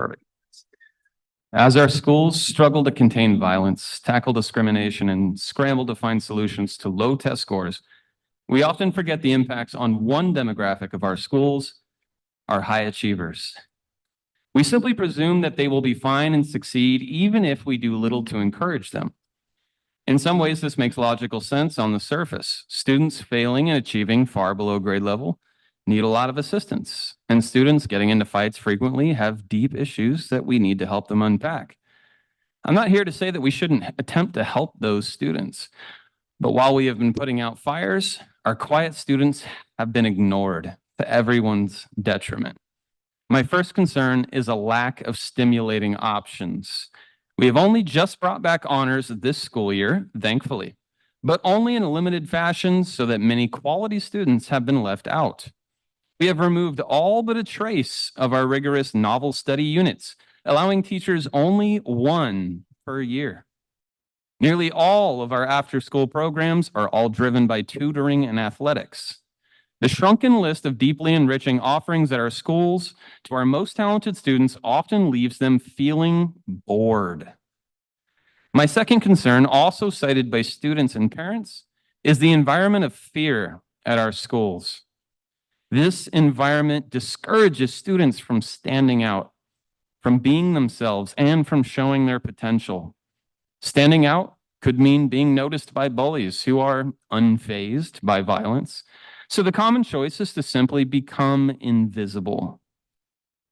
Perfect. As our schools struggle to contain violence, tackle discrimination, and scramble to find solutions to low test scores, we often forget the impacts on one demographic of our schools, our high achievers. We simply presume that they will be fine and succeed even if we do little to encourage them. In some ways, this makes logical sense on the surface. Students failing and achieving far below grade level need a lot of assistance, and students getting into fights frequently have deep issues that we need to help them unpack. I'm not here to say that we shouldn't attempt to help those students, but while we have been putting out fires, our quiet students have been ignored to everyone's detriment. My first concern is a lack of stimulating options. We have only just brought back honors this school year, thankfully, but only in a limited fashion so that many quality students have been left out. We have removed all but a trace of our rigorous novel study units, allowing teachers only one per year. Nearly all of our after-school programs are all driven by tutoring and athletics. The shrunken list of deeply enriching offerings at our schools to our most talented students often leaves them feeling bored. My second concern, also cited by students and parents, is the environment of fear at our schools. This environment discourages students from standing out, from being themselves, and from showing their potential. Standing out could mean being noticed by bullies who are unfazed by violence. So the common choice is to simply become invisible.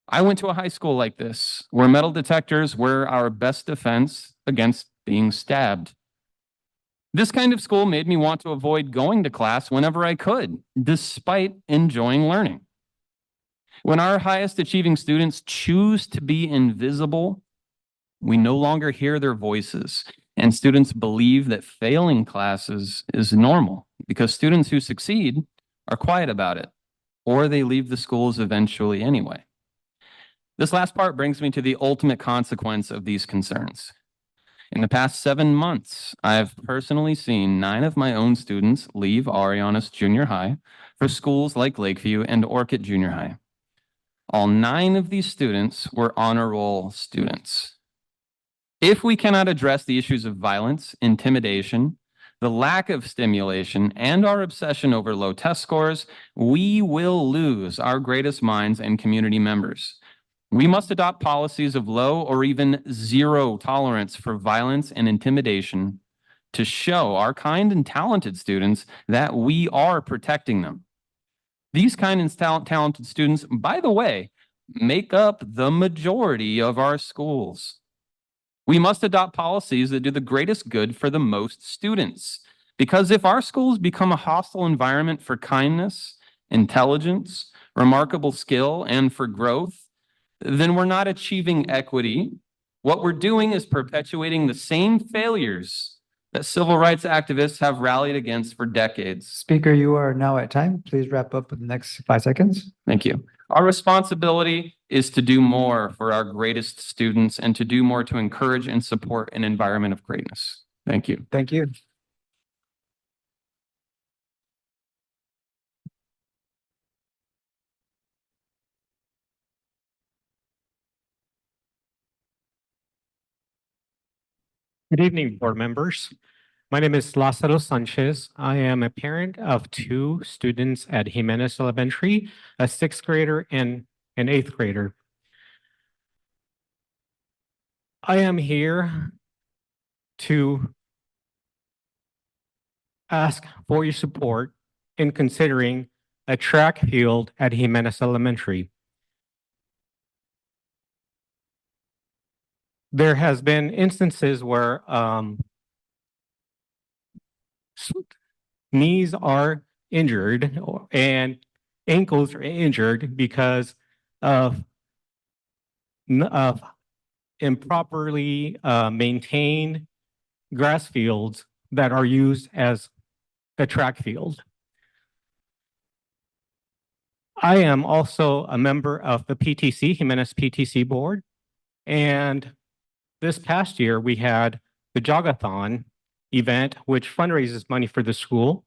I went to a high school like this, where metal detectors were our best defense against being stabbed. This kind of school made me want to avoid going to class whenever I could, despite enjoying learning. When our highest achieving students choose to be invisible, we no longer hear their voices, and students believe that failing classes is normal because students who succeed are quiet about it, or they leave the schools eventually anyway. This last part brings me to the ultimate consequence of these concerns. In the past 7 months, I have personally seen 9 of my own students leave Arianas Junior High for schools like Lakeview and Orchid Junior High. All 9 of these students were honor roll students. If we cannot address the issues of violence, intimidation, the lack of stimulation, and our obsession over low test scores, we will lose our greatest minds and community members. We must adopt policies of low or even zero tolerance for violence and intimidation to show our kind and talented students that we are protecting them. These kind and talented students, by the way, make up the majority of our schools. We must adopt policies that do the greatest good for the most students. Because if our schools become a hostile environment for kindness, intelligence, remarkable skill, and for growth, then we're not achieving equity. What we're doing is perpetuating the same failures that civil rights activists have rallied against for decades. Speaker, you are now at time. Please wrap up in the next 5 seconds. Thank you. Our responsibility is to do more for our greatest students and to do more to encourage and support an environment of greatness. Thank you. Thank you. Good evening, board members. My name is Lázaro Sanchez. I am a parent of 2 students at Jimenez Elementary, a 6th grader and an 8th grader. I am here to ask for your support in considering a track field at Jimenez Elementary. There has been instances where knees are injured and ankles are injured because of improperly maintained grass fields that are used as a track field. I am also a member of the PTC, Jimenez PTC board, and this past year we had the Jogathon event, which fundraises money for the school.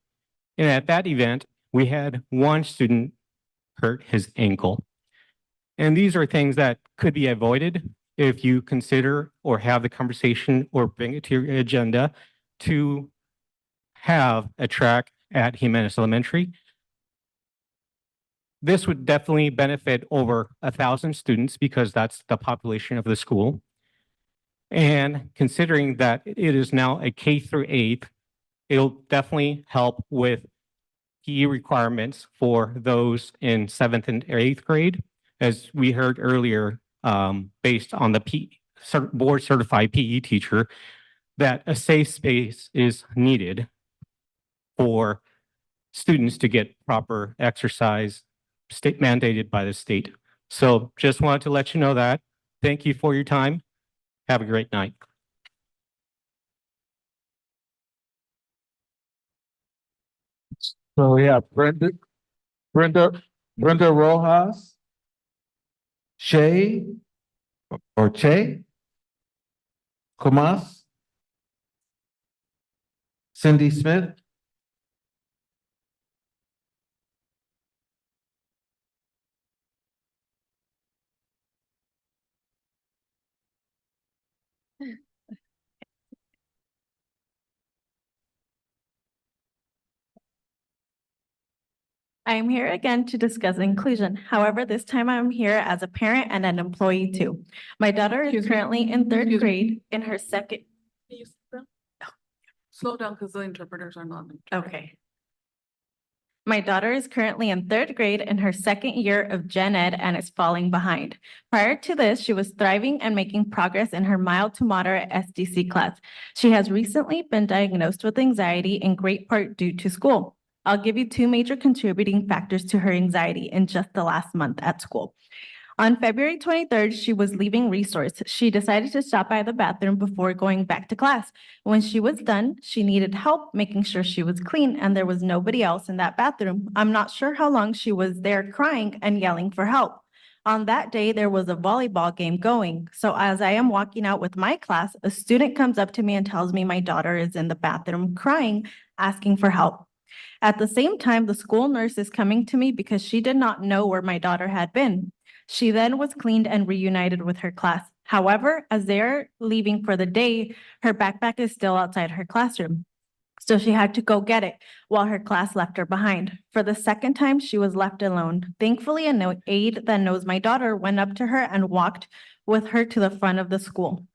And at that event, we had one student hurt his ankle. And these are things that could be avoided if you consider or have the conversation or bring it to your agenda to have a track at Jimenez Elementary. This would definitely benefit over 1,000 students because that's the population of the school. And considering that it is now a K through 8th, it'll definitely help with PE requirements for those in 7th and 8th grade. As we heard earlier, based on the board certified PE teacher, that a safe space is needed for students to get proper exercise state mandated by the state. So just wanted to let you know that. Thank you for your time. Have a great night. So we have Brenda Rojas, Shay or Che, Comas, Cindy Smith, I am here again to discuss inclusion. However, this time I'm here as a parent and an employee too. My daughter is currently in third grade in her second. Can you slow down because the interpreters are not. Okay. My daughter is currently in third grade in her second year of Gen Ed and is falling behind. Prior to this, she was thriving and making progress in her mild to moderate SDC class. She has recently been diagnosed with anxiety in great part due to school. I'll give you two major contributing factors to her anxiety in just the last month at school. On February 23rd, she was leaving resource. She decided to stop by the bathroom before going back to class. When she was done, she needed help making sure she was clean and there was nobody else in that bathroom. I'm not sure how long she was there crying and yelling for help. On that day, there was a volleyball game going. So as I am walking out with my class, a student comes up to me and tells me my daughter is in the bathroom crying, asking for help. At the same time, the school nurse is coming to me because she did not know where my daughter had been. She then was cleaned and reunited with her class. However, as they're leaving for the day, her backpack is still outside her classroom. So she had to go get it while her class left her behind. For the second time, she was left alone. Thankfully, an aide that knows my daughter went up to her and walked with her to the front of the school.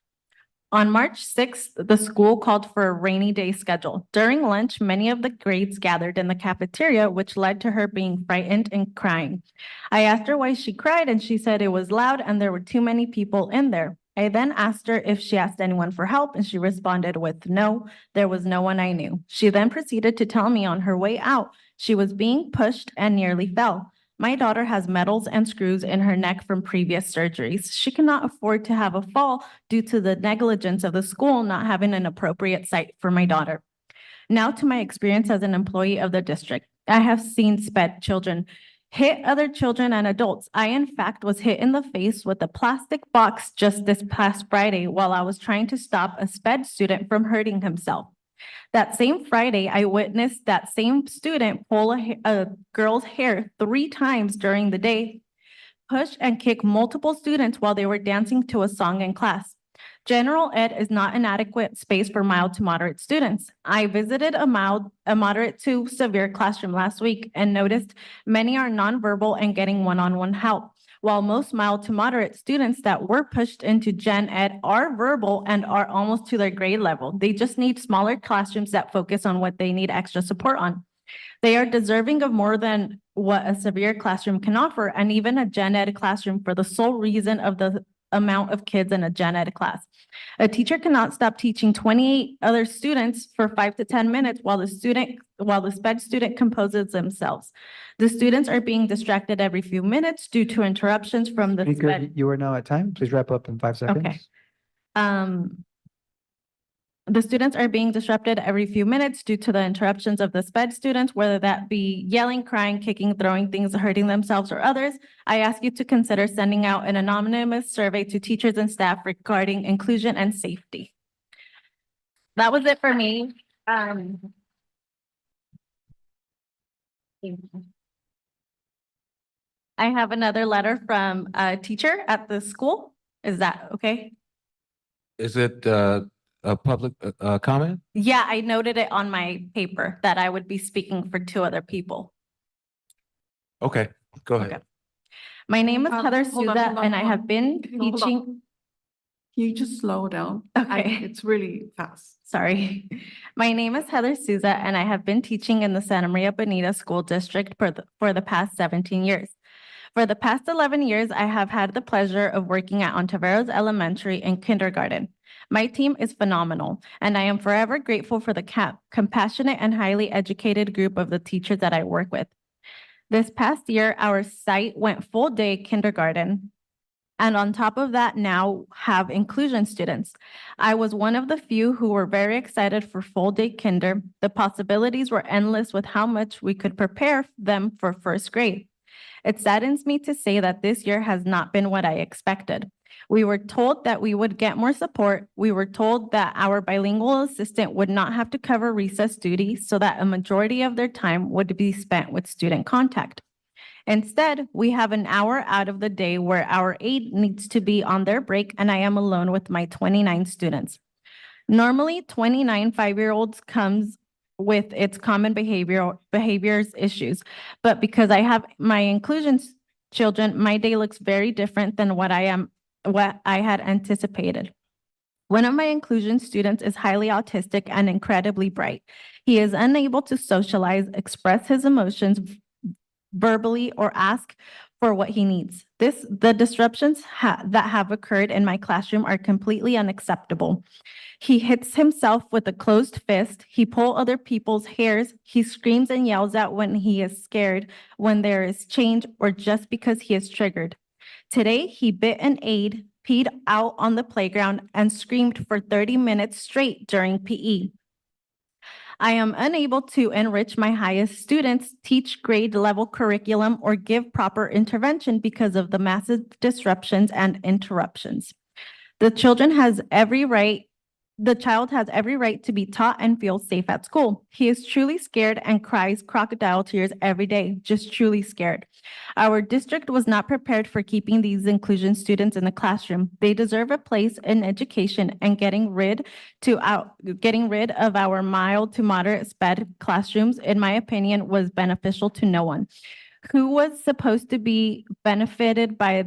On March 6th, the school called for a rainy day schedule. During lunch, many of the grades gathered in the cafeteria, which led to her being frightened and crying. I asked her why she cried, and she said it was loud and there were too many people in there. I then asked her if she asked anyone for help, and she responded with no, there was no one I knew. She then proceeded to tell me on her way out, she was being pushed and nearly fell. My daughter has metals and screws in her neck from previous surgeries. She cannot afford to have a fall due to the negligence of the school not having an appropriate site for my daughter. Now to my experience as an employee of the district. I have seen SPED children hit other children and adults. I, in fact, was hit in the face with a plastic box just this past Friday while I was trying to stop a SPED student from hurting himself. That same Friday, I witnessed that same student pull a girl's hair 3 times during the day, push and kick multiple students while they were dancing to a song in class. General ed is not an adequate space for mild to moderate students. I visited a moderate to severe classroom last week and noticed many are nonverbal and getting one-on-one help. While most mild to moderate students that were pushed into Gen Ed are verbal and are almost to their grade level. They just need smaller classrooms that focus on what they need extra support on. They are deserving of more than what a severe classroom can offer, and even a Gen Ed classroom for the sole reason of the amount of kids in a Gen Ed class. A teacher cannot stop teaching 28 other students for 5 to 10 minutes while the SPED student composes themselves. The students are being distracted every few minutes due to interruptions from the Speaker, SPED. you are now at time. Please wrap up in 5 seconds. Okay. The students are being disrupted every few minutes due to the interruptions of the SPED students, whether that be yelling, crying, kicking, throwing things, hurting themselves or others. I ask you to consider sending out an anonymous survey to teachers and staff regarding inclusion and safety. That was it for me. Thank you. I have another letter from a teacher at the school. Is that okay? Is it a public comment? Yeah, I noted it on my paper that I would be speaking for two other people. Okay, go Okay. ahead. My name is Heather Hold on, Souza, hold on, and I hold have on. been Hold on. teaching. Can you just slow down? Okay. It's really fast. Sorry. My name is Heather Souza, and I have been teaching in the Santa Maria Bonita School District for the past 17 years. For the past 11 years, I have had the pleasure of working at Jimenez Elementary in kindergarten. My team is phenomenal, and I am forever grateful for the compassionate and highly educated group of the teachers that I work with. This past year, our site went full day kindergarten. And on top of that, now have inclusion students. I was one of the few who were very excited for full day kinder. The possibilities were endless with how much we could prepare them for first grade. It saddens me to say that this year has not been what I expected. We were told that we would get more support. We were told that our bilingual assistant would not have to cover recess duties so that a majority of their time would be spent with student contact. Instead, we have an hour out of the day where our aide needs to be on their break and I am alone with my 29 students. Normally, 29 5-year-olds comes with its common behaviors issues, but because I have my inclusion children, my day looks very different than what I had anticipated. One of my inclusion students is highly autistic and incredibly bright. He is unable to socialize, express his emotions verbally, or ask for what he needs. The disruptions that have occurred in my classroom are completely unacceptable. He hits himself with a closed fist. He pulls other people's hairs. He screams and yells out when he is scared, when there is change, or just because he is triggered. Today, he bit an aide, peed out on the playground, and screamed for 30 minutes straight during PE. I am unable to enrich my highest students, teach grade level curriculum, or give proper intervention because of the massive disruptions and interruptions. The child has every right to be taught and feel safe at school. He is truly scared and cries crocodile tears every day, just truly scared. Our district was not prepared for keeping these inclusion students in the classroom. They deserve a place in education, and getting rid of our mild to moderate SPED classrooms, in my opinion, was beneficial to no one. Who was supposed to be benefited by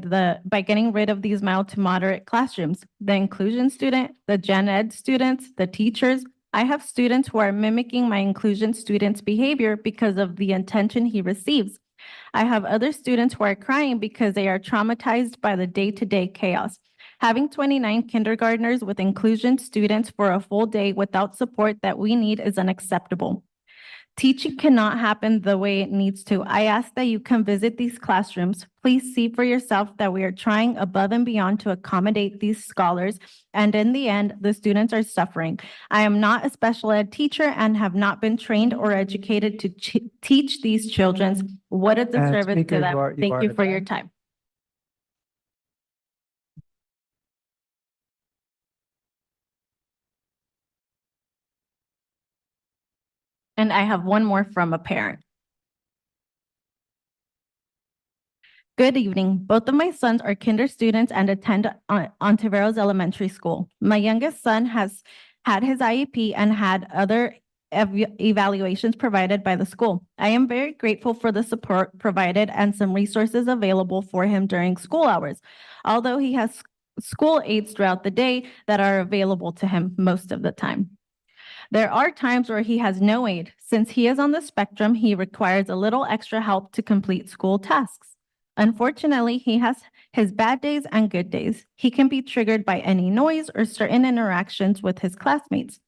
getting rid of these mild to moderate classrooms? The inclusion student, the gen ed students, the teachers. I have students who are mimicking my inclusion student's behavior because of the attention he receives. I have other students who are crying because they are traumatized by the day-to-day chaos. Having 29 kindergartners with inclusion students for a full day without support that we need is unacceptable. Teaching cannot happen the way it needs to. I ask that you come visit these classrooms. Please see for yourself that we are trying above and beyond to accommodate these scholars, and in the end, the students are suffering. I am not a special ed teacher and have not been trained or educated to teach these children what is the And service speaker, to you them. are Thank out you of for your time. time. And I have one more from a parent. Good evening. Both of my sons are kinder students and attend Ontiveros Elementary School. My youngest son has had his IEP and had other evaluations provided by the school. I am very grateful for the support provided and some resources available for him during school hours, although he has school aides throughout the day that are available to him most of the time. There are times where he has no aid. Since he is on the spectrum, he requires a little extra help to complete school tasks. Unfortunately, he has his bad days and good days. He can be triggered by any noise or certain interactions with his classmates.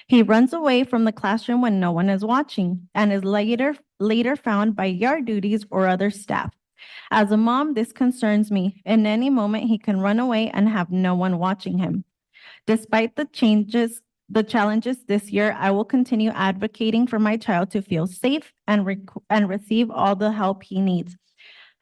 He runs away from the classroom when no one is watching and is later found by yard duties or other staff. As a mom, this concerns me. In any moment, he can run away and have no one watching him. Despite the challenges this year, I will continue advocating for my child to feel safe and receive all the help he needs.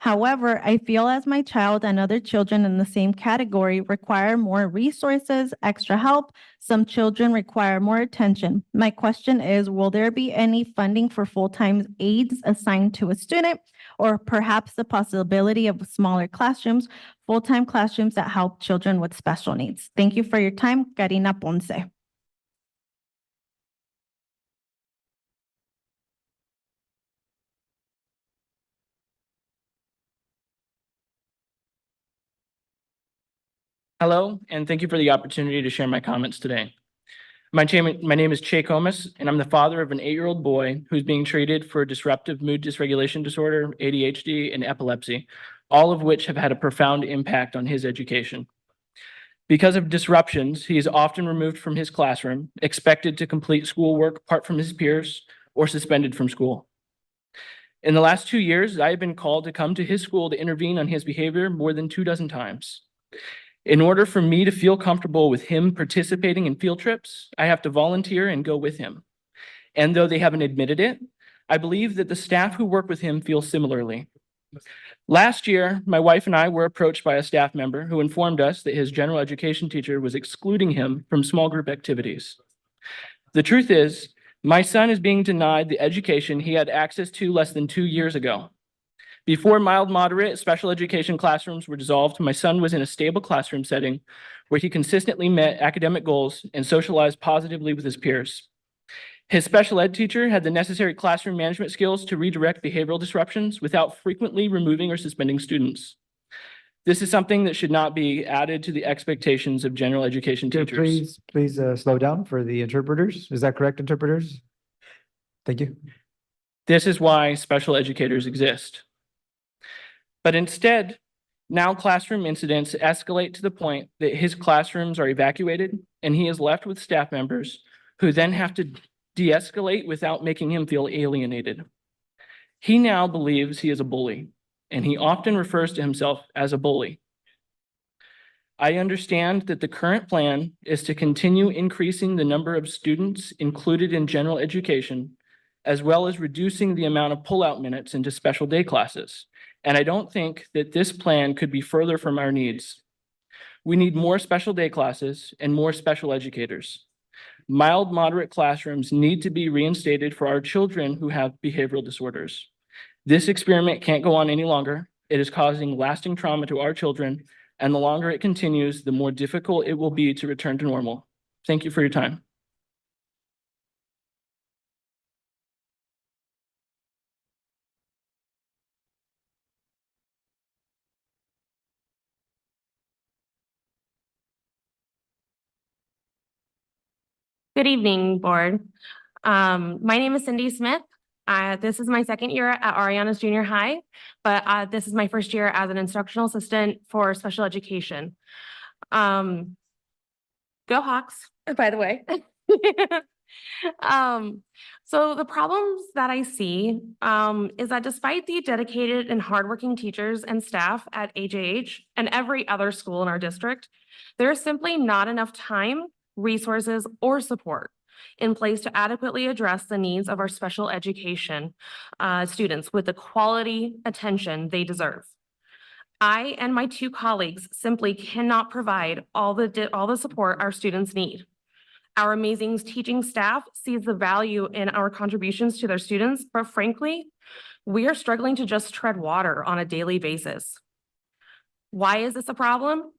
However, I feel as my child and other children in the same category require more resources, extra help. Some children require more attention. My question is, will there be any funding for full-time aides assigned to a student? Or perhaps the possibility of smaller classrooms, full-time classrooms that help children with special needs? Thank you for your time. Karina Ponce. Hello, and thank you for the opportunity to share my comments today. My name is Che Comas, and I'm the father of an 8-year-old boy who's being treated for disruptive mood dysregulation disorder, ADHD, and epilepsy, all of which have had a profound impact on his education. Because of disruptions, he is often removed from his classroom, expected to complete schoolwork apart from his peers, or suspended from school. In the last 2 years, I have been called to come to his school to intervene on his behavior more than 24 times. In order for me to feel comfortable with him participating in field trips, I have to volunteer and go with him. And though they haven't admitted it, I believe that the staff who work with him feel similarly. Last year, my wife and I were approached by a staff member who informed us that his general education teacher was excluding him from small group activities. The truth is, my son is being denied the education he had access to less than 2 years ago. Before mild-moderate special education classrooms were dissolved, my son was in a stable classroom setting where he consistently met academic goals and socialized positively with his peers. His special ed teacher had the necessary classroom management skills to redirect behavioral disruptions without frequently removing or suspending students. This is something that should not be added to the expectations of general education teachers. Please slow down for the interpreters. Is that correct, interpreters? Thank you. This is why special educators exist. But instead, now classroom incidents escalate to the point that his classrooms are evacuated and he is left with staff members who then have to de-escalate without making him feel alienated. He now believes he is a bully, and he often refers to himself as a bully. I understand that the current plan is to continue increasing the number of students included in general education, as well as reducing the amount of pullout minutes into special day classes. And I don't think that this plan could be further from our needs. We need more special day classes and more special educators. Mild, moderate classrooms need to be reinstated for our children who have behavioral disorders. This experiment can't go on any longer. It is causing lasting trauma to our children, and the longer it continues, the more difficult it will be to return to normal. Thank you for your time. Good evening, board. My name is Cindy Smith. This is my second year at Ariana's Junior High, but this is my first year as an instructional assistant for special education. Go Hawks, by the way. So the problems that I see is that despite the dedicated and hardworking teachers and staff at AJH and every other school in our district, there is simply not enough time, resources, or support in place to adequately address the needs of our special education students with the quality attention they deserve. I and my 2 colleagues simply cannot provide all the support our students need. Our amazing teaching staff sees the value in our contributions to their students, but frankly, we are struggling to just tread water on a daily basis. Why is this a problem?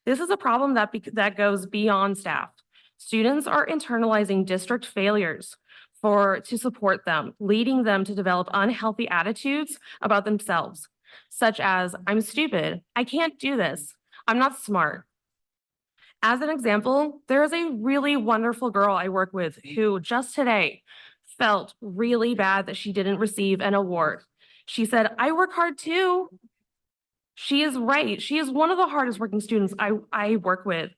This is a problem that goes beyond staff. Students are internalizing district failures to support them, leading them to develop unhealthy attitudes about themselves, such as, I'm stupid, I can't do this, I'm not smart. As an example, there is a really wonderful girl I work with who just today felt really bad that she didn't receive an award. She said, I work hard too. She is right. She is one of the hardest working students I work with.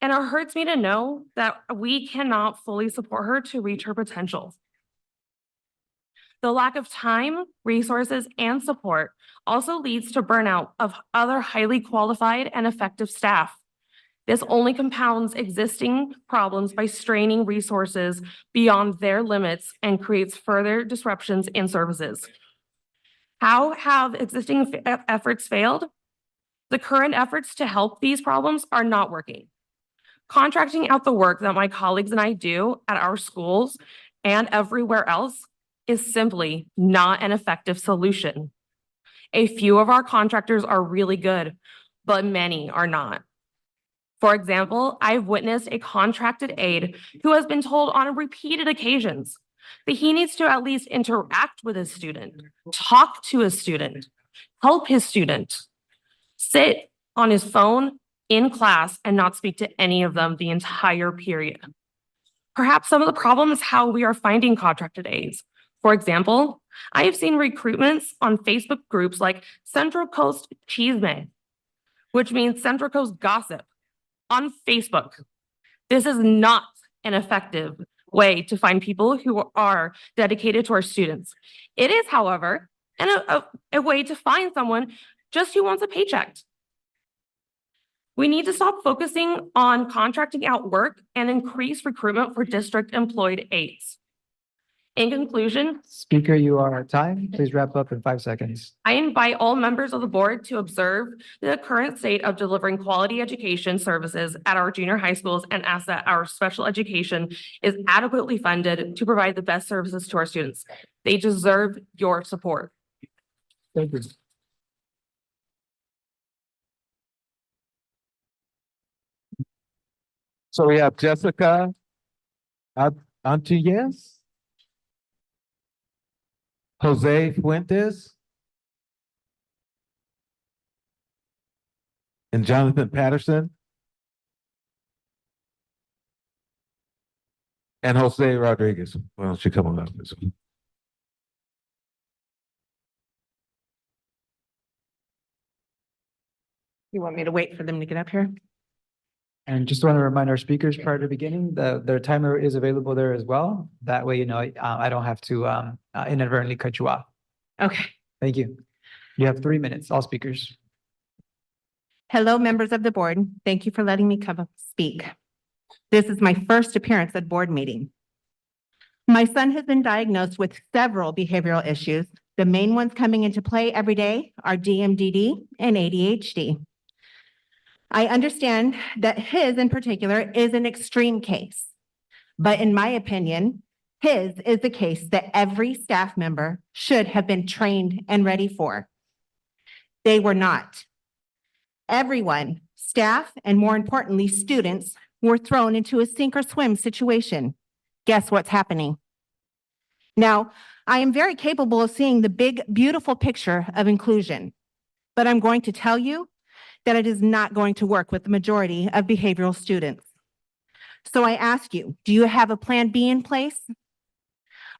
And it hurts me to know that we cannot fully support her to reach her potential. The lack of time, resources, and support also leads to burnout of other highly qualified and effective staff. This only compounds existing problems by straining resources beyond their limits and creates further disruptions in services. How have existing efforts failed? The current efforts to help these problems are not working. Contracting out the work that my colleagues and I do at our schools and everywhere else is simply not an effective solution. A few of our contractors are really good, but many are not. For example, I've witnessed a contracted aide who has been told on repeated occasions that he needs to at least interact with his student, talk to his student, help his student, sit on his phone in class and not speak to any of them the entire period. Perhaps some of the problem is how we are finding contracted aides. For example, I have seen recruitments on Facebook groups like Central Coast Chisme, which means Central Coast Gossip, on Facebook. This is not an effective way to find people who are dedicated to our students. It is, however, a way to find someone just who wants a paycheck. We need to stop focusing on contracting out work and increase recruitment for district employed aides. In conclusion, Speaker, you are at time. Please wrap up in 5 seconds. I invite all members of the board to observe the current state of delivering quality education services at our junior high schools and ask that our special education is adequately funded to provide the best services to our students. They deserve your support. Thank you. So we have Jessica Antillez, Jose Fuentes, and Jonathan Patterson, and Jose Rodriguez. Why don't you come on up this one? You want me to wait for them to get up here? And just want to remind our speakers prior to beginning, their timer is available there as well. That way, I don't have to inadvertently cut you off. Okay. Thank you. You have 3 minutes, all speakers. Hello, members of the board. Thank you for letting me come up and speak. This is my first appearance at board meeting. My son has been diagnosed with several behavioral issues. The main ones coming into play every day are DMDD and ADHD. I understand that his in particular is an extreme case, but in my opinion, his is the case that every staff member should have been trained and ready for. They were not. Everyone, staff, and more importantly, students, were thrown into a sink or swim situation. Guess what's happening? Now, I am very capable of seeing the big, beautiful picture of inclusion, but I'm going to tell you that it is not going to work with the majority of behavioral students. So I ask you, do you have a plan B in place?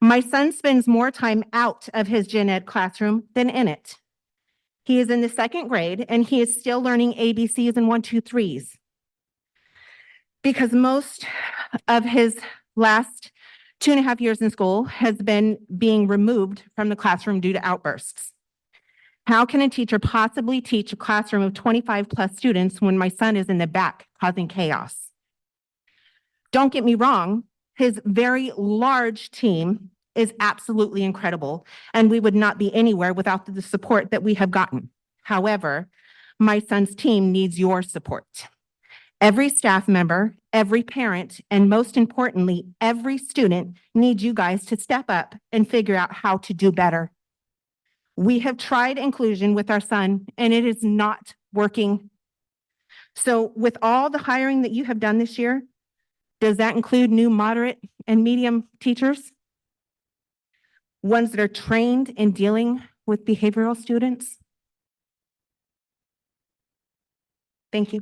My son spends more time out of his gen ed classroom than in it. He is in the 2nd grade and he is still learning ABCs and 1, 2, 3s. Because most of his last 2.5 years in school has been being removed from the classroom due to outbursts. How can a teacher possibly teach a classroom of 25 plus students when my son is in the back causing chaos? Don't get me wrong, his very large team is absolutely incredible, and we would not be anywhere without the support that we have gotten. However, my son's team needs your support. Every staff member, every parent, and most importantly, every student needs you guys to step up and figure out how to do better. We have tried inclusion with our son, and it is not working. So with all the hiring that you have done this year, does that include new moderate and medium teachers? Ones that are trained in dealing with behavioral students? Thank you.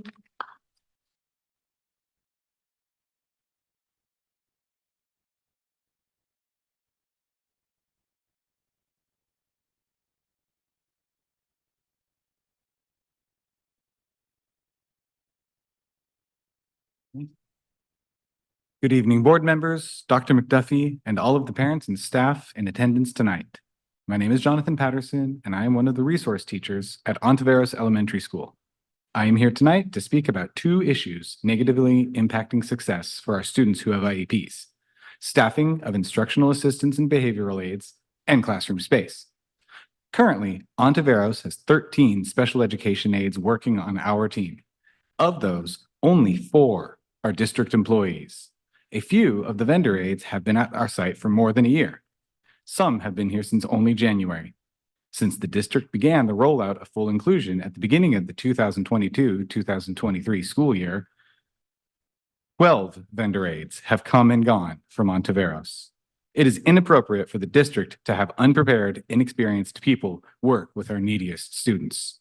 Good evening, board members, Dr. McDuffie, and all of the parents and staff in attendance tonight. My name is Jonathan Patterson, and I am one of the resource teachers at Ontiveros Elementary School. I am here tonight to speak about 2 issues negatively impacting success for our students who have IEPs: staffing of instructional assistants and behavioral aides, and classroom space. Currently, Ontiveros has 13 special education aides working on our team. Of those, only 4 are district employees. A few of the vendor aides have been at our site for more than a year. Some have been here since only January. Since the district began the rollout of full inclusion at the beginning of the 2022-2023 school year, 12 vendor aides have come and gone from Ontiveros. It is inappropriate for the district to have unprepared, inexperienced people work with our neediest students.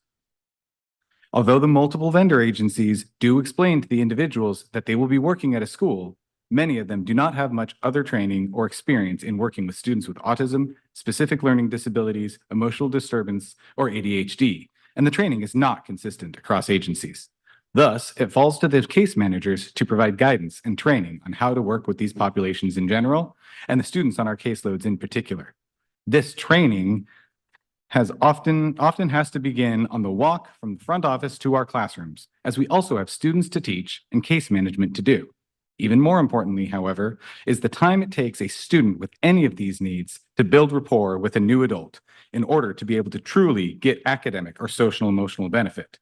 Although the multiple vendor agencies do explain to the individuals that they will be working at a school, many of them do not have much other training or experience in working with students with autism, specific learning disabilities, emotional disturbance, or ADHD, and the training is not consistent across agencies. Thus, it falls to the case managers to provide guidance and training on how to work with these populations in general and the students on our caseloads in particular. This training often has to begin on the walk from the front office to our classrooms, as we also have students to teach and case management to do. Even more importantly, however, is the time it takes a student with any of these needs to build rapport with a new adult in order to be able to truly get academic or social emotional benefit.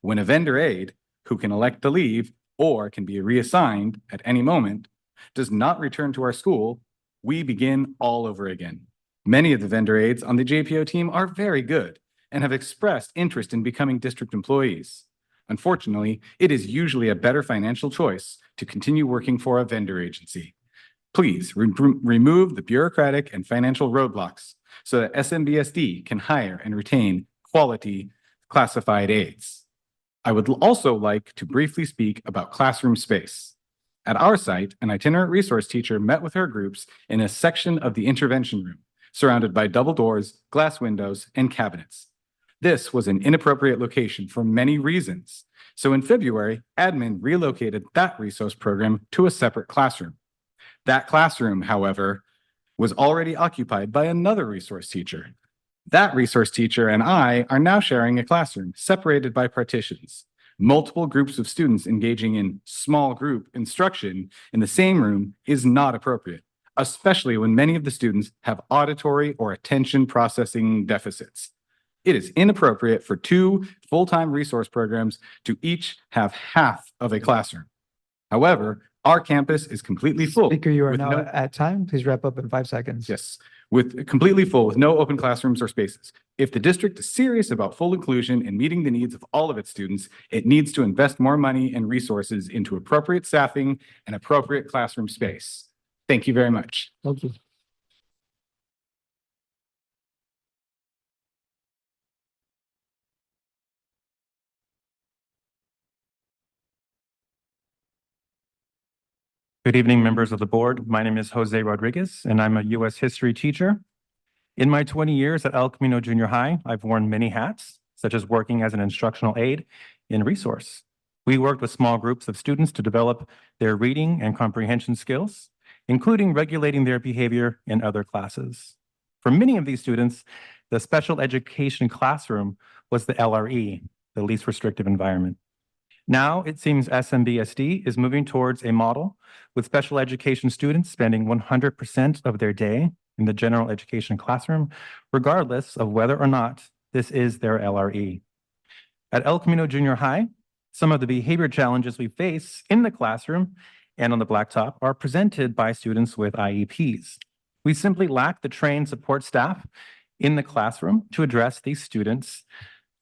When a vendor aide, who can elect to leave or can be reassigned at any moment, does not return to our school, we begin all over again. Many of the vendor aides on the JPO team are very good and have expressed interest in becoming district employees. Unfortunately, it is usually a better financial choice to continue working for a vendor agency. Please remove the bureaucratic and financial roadblocks so that SMBSD can hire and retain quality classified aides. I would also like to briefly speak about classroom space. At our site, an itinerant resource teacher met with her groups in a section of the intervention room, surrounded by double doors, glass windows, and cabinets. This was an inappropriate location for many reasons. So in February, admin relocated that resource program to a separate classroom. That classroom, however, was already occupied by another resource teacher. That resource teacher and I are now sharing a classroom separated by partitions. Multiple groups of students engaging in small group instruction in the same room is not appropriate, especially when many of the students have auditory or attention processing deficits. It is inappropriate for 2 full-time resource programs to each have half of a classroom. However, our campus is completely full. Speaker, you are with now no- at time. Please wrap up in 5 seconds. Yes, completely full with no open classrooms or spaces. If the district is serious about full inclusion and meeting the needs of all of its students, it needs to invest more money and resources into appropriate staffing and appropriate classroom space. Thank you very much. Thank you. Good evening, members of the board. My name is Jose Rodriguez, and I'm a U.S. history teacher. In my 20 years at El Camino Junior High, I've worn many hats, such as working as an instructional aide in resource. We worked with small groups of students to develop their reading and comprehension skills, including regulating their behavior in other classes. For many of these students, the special education classroom was the LRE, the least restrictive environment. Now, it seems SMBSD is moving towards a model with special education students spending 100% of their day in the general education classroom, regardless of whether or not this is their LRE. At El Camino Junior High, some of the behavior challenges we face in the classroom and on the blacktop are presented by students with IEPs. We simply lack the trained support staff in the classroom to address these students'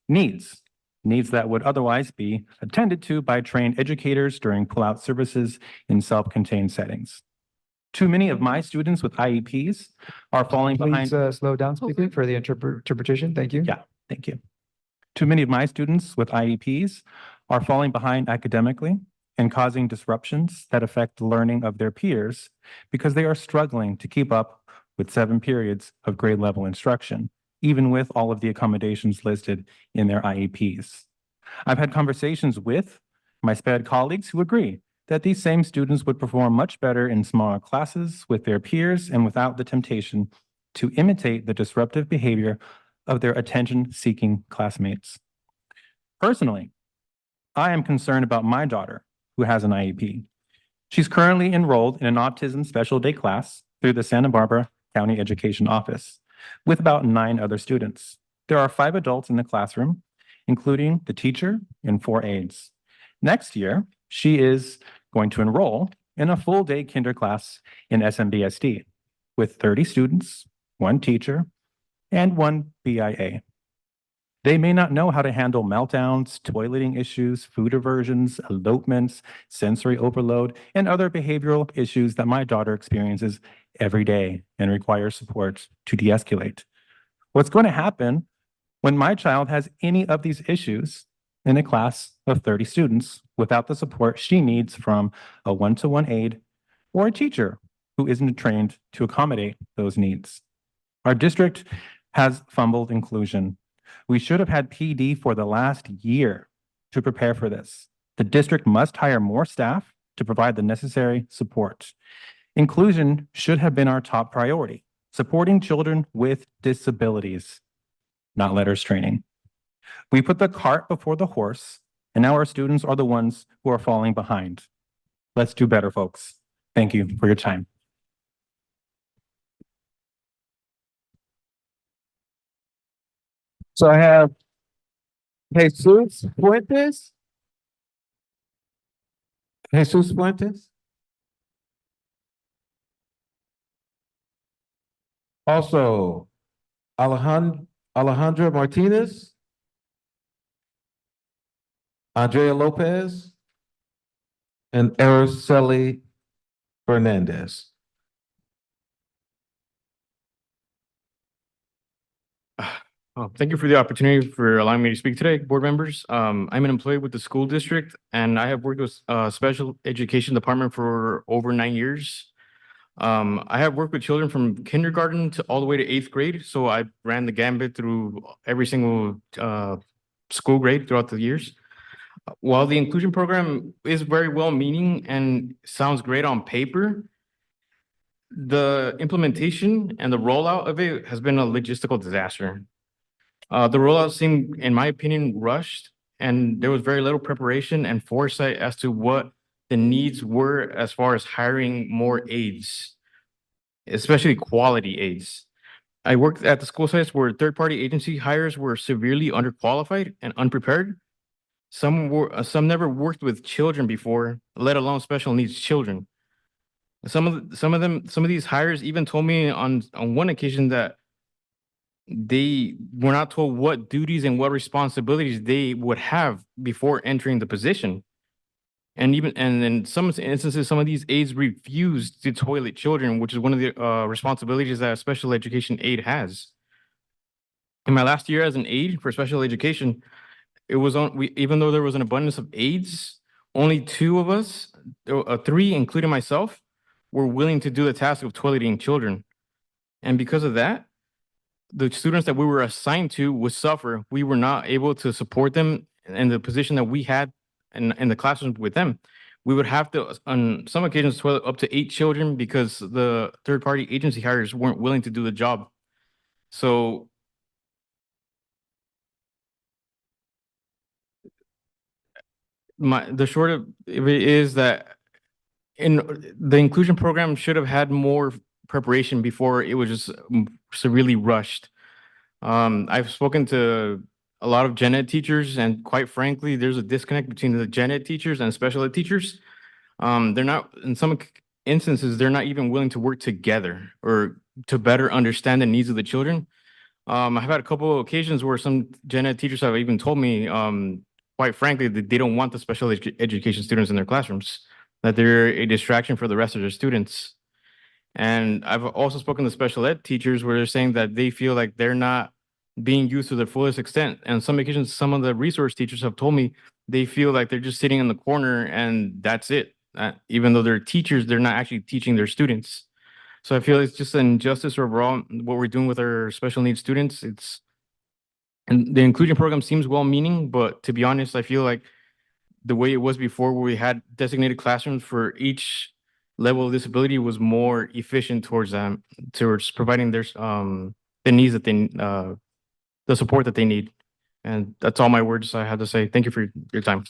needs that would otherwise be attended to by trained educators during pull-out services in self-contained settings. Too many of my students with IEPs are falling behind. Please slow down, speaker, for the interpretation. Thank you. Yeah, thank you. Too many of my students with IEPs are falling behind academically and causing disruptions that affect the learning of their peers because they are struggling to keep up with 7 periods of grade level instruction, even with all of the accommodations listed in their IEPs. I've had conversations with my SPED colleagues who agree that these same students would perform much better in smaller classes with their peers and without the temptation to imitate the disruptive behavior of their attention-seeking classmates. Personally, I am concerned about my daughter, who has an IEP. She's currently enrolled in an autism special day class through the Santa Barbara County Education Office with about 9 other students. There are 5 adults in the classroom, including the teacher and 4 aides. Next year, she is going to enroll in a full-day kinder class in SMBSD with 30 students, 1 teacher, and 1 BIA. They may not know how to handle meltdowns, toileting issues, food aversions, elopements, sensory overload, and other behavioral issues that my daughter experiences every day and requires support to de-escalate. What's going to happen when my child has any of these issues in a class of 30 students without the support she needs from a one-to-one aide or a teacher who isn't trained to accommodate those needs? Our district has fumbled inclusion. We should have had PD for the last year to prepare for this. The district must hire more staff to provide the necessary support. Inclusion should have been our top priority, supporting children with disabilities, not letters training. We put the cart before the horse, and now our students are the ones who are falling behind. Let's do better, folks. Thank you for your time. So I have Jesus Fuentes. Jesus Fuentes. Also, Alejandra Martinez. Andrea Lopez. And Araceli Fernandez. Thank you for the opportunity for allowing me to speak today, board members. I'm an employee with the school district, and I have worked with special education department for over 9 years. I have worked with children from kindergarten to all the way to 8th grade, so I ran the gambit through every single school grade throughout the years. While the inclusion program is very well-meaning and sounds great on paper, the implementation and the rollout of it has been a logistical disaster. The rollout seemed, in my opinion, rushed, and there was very little preparation and foresight as to what the needs were as far as hiring more aides, especially quality aides. I worked at the school sites where third-party agency hires were severely underqualified and unprepared. Some never worked with children before, let alone special needs children. Some of these hires even told me on one occasion that they were not told what duties and what responsibilities they would have before entering the position. And in some instances, some of these aides refused to toilet children, which is one of the responsibilities that a special education aide has. In my last year as an aide for special education, even though there was an abundance of aides, only 2 of us, 3, including myself, were willing to do the task of toileting children. And because of that, the students that we were assigned to would suffer. We were not able to support them in the position that we had in the classrooms with them. We would have to, on some occasions, toilet up to 8 children because the third-party agency hires weren't willing to do the job. So the short of it is that the inclusion program should have had more preparation before it was just severely rushed. I've spoken to a lot of gen ed teachers, and quite frankly, there's a disconnect between the gen ed teachers and special ed teachers. They're not, in some instances, they're not even willing to work together or to better understand the needs of the children. I've had a couple of occasions where some gen ed teachers have even told me, quite frankly, that they don't want the special education students in their classrooms, that they're a distraction for the rest of their students. And I've also spoken to special ed teachers where they're saying that they feel like they're not being used to their fullest extent. And on some occasions, some of the resource teachers have told me they feel like they're just sitting in the corner and that's it. Even though they're teachers, they're not actually teaching their students. So I feel it's just an injustice overall, what we're doing with our special needs students. And the inclusion program seems well-meaning, but to be honest, I feel like the way it was before, where we had designated classrooms for each level of disability, was more efficient towards providing their the needs that they the support that they need. And that's all my words I had to say. Thank you for your time.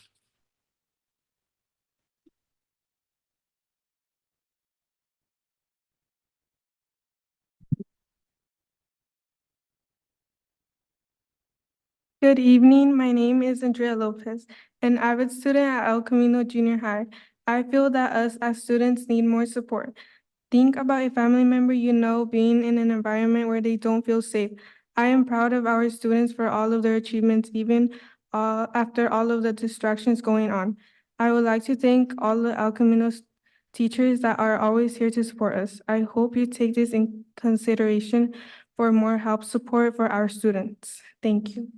Good evening. My name is Andrea Lopez, an avid student at El Camino Junior High. I feel that us as students need more support. Think about a family member you know being in an environment where they don't feel safe. I am proud of our students for all of their achievements, even after all of the distractions going on. I would like to thank all the El Camino teachers that are always here to support us. I hope you take this in consideration for more help support for our students. Thank you.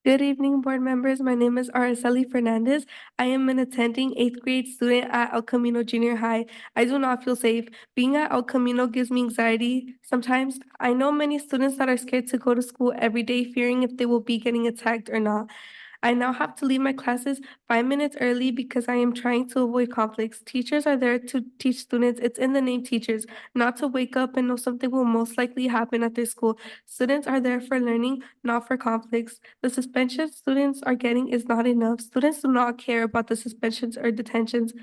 Good evening, board members. My name is Araceli Fernandez. I am an attending 8th grade student at El Camino Junior High. I do not feel safe. Being at El Camino gives me anxiety. Sometimes I know many students that are scared to go to school every day, fearing if they will be getting attacked or not. I now have to leave my classes 5 minutes early because I am trying to avoid conflicts. Teachers are there to teach students. It's in the name teachers, not to wake up and know something will most likely happen at their school. Students are there for learning, not for conflicts. The suspension students are getting is not enough. Students do not care about the suspensions or detentions.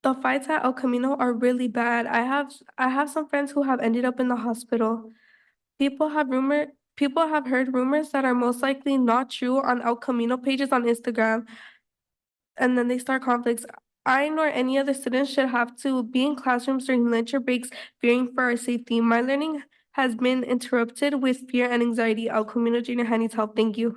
The fights at El Camino are really bad. I have some friends who have ended up in the hospital. People have heard rumors that are most likely not true on El Camino pages on Instagram, and then they start conflicts. I nor any other student should have to be in classrooms during lunch or breaks fearing for our safety. My learning has been interrupted with fear and anxiety. El Camino Junior High needs help. Thank you.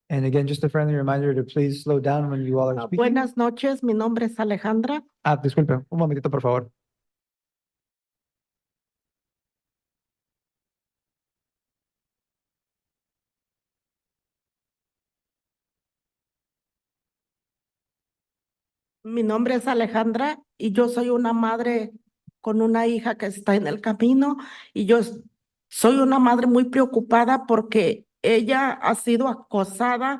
And again, just a friendly reminder to please slow down when you all are speaking. Buenas noches, mi nombre es Alejandra. Disculpe, un momentito, por favor. Mi nombre es Alejandra y yo soy una madre con una hija que está en el camino y soy una madre muy preocupada porque ella ha sido acosada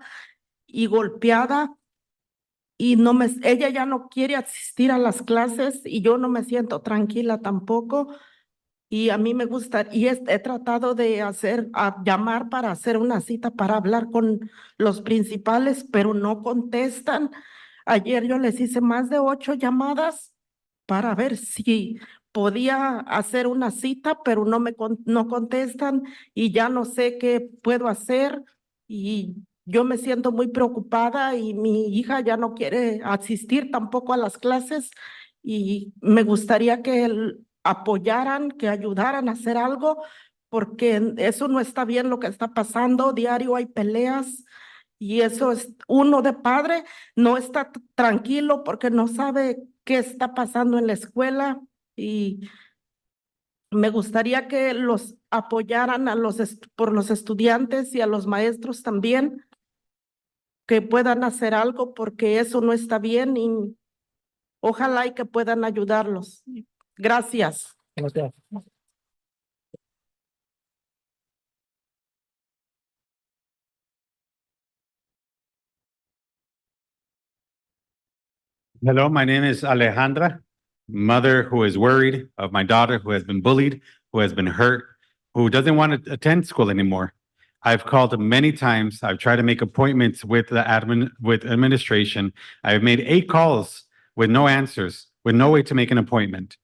y golpeada y ella ya no quiere asistir a las clases y yo no me siento tranquila tampoco. Y a mí me gusta, y he tratado de llamar para hacer una cita para hablar con los principales, pero no contestan. Ayer yo les hice más de 8 llamadas para ver si podía hacer una cita, pero no contestan y ya no sé qué puedo hacer y yo me siento muy preocupada y mi hija ya no quiere asistir tampoco a las clases y me gustaría que apoyaran, que ayudaran a hacer algo, porque eso no está bien lo que está pasando. Diario hay peleas y eso es uno de padre, no está tranquilo porque no sabe qué está pasando en la escuela y me gustaría que los apoyaran por los estudiantes y a los maestros también, que puedan hacer algo porque eso no está bien y ojalá y que puedan ayudarlos. Gracias. Gracias. Hello, my name is Alejandra, mother who is worried of my daughter who has been bullied, who has been hurt, who doesn't want to attend school anymore. I've called many times. I've tried to make appointments with with administration. I've made 8 calls with no answers, with no way to make an appointment.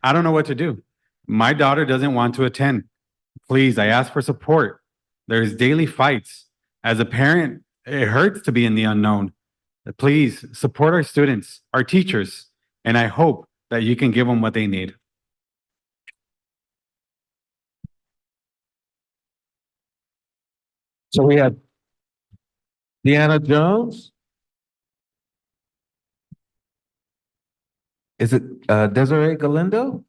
I don't know what to do. My daughter doesn't want to attend. Please, I ask for support. There's daily fights. As a parent, it hurts to be in the unknown. Please support our students, our teachers, and I hope that you can give them what they need. So we have Deanna Jones. Is it Desiree Galindo?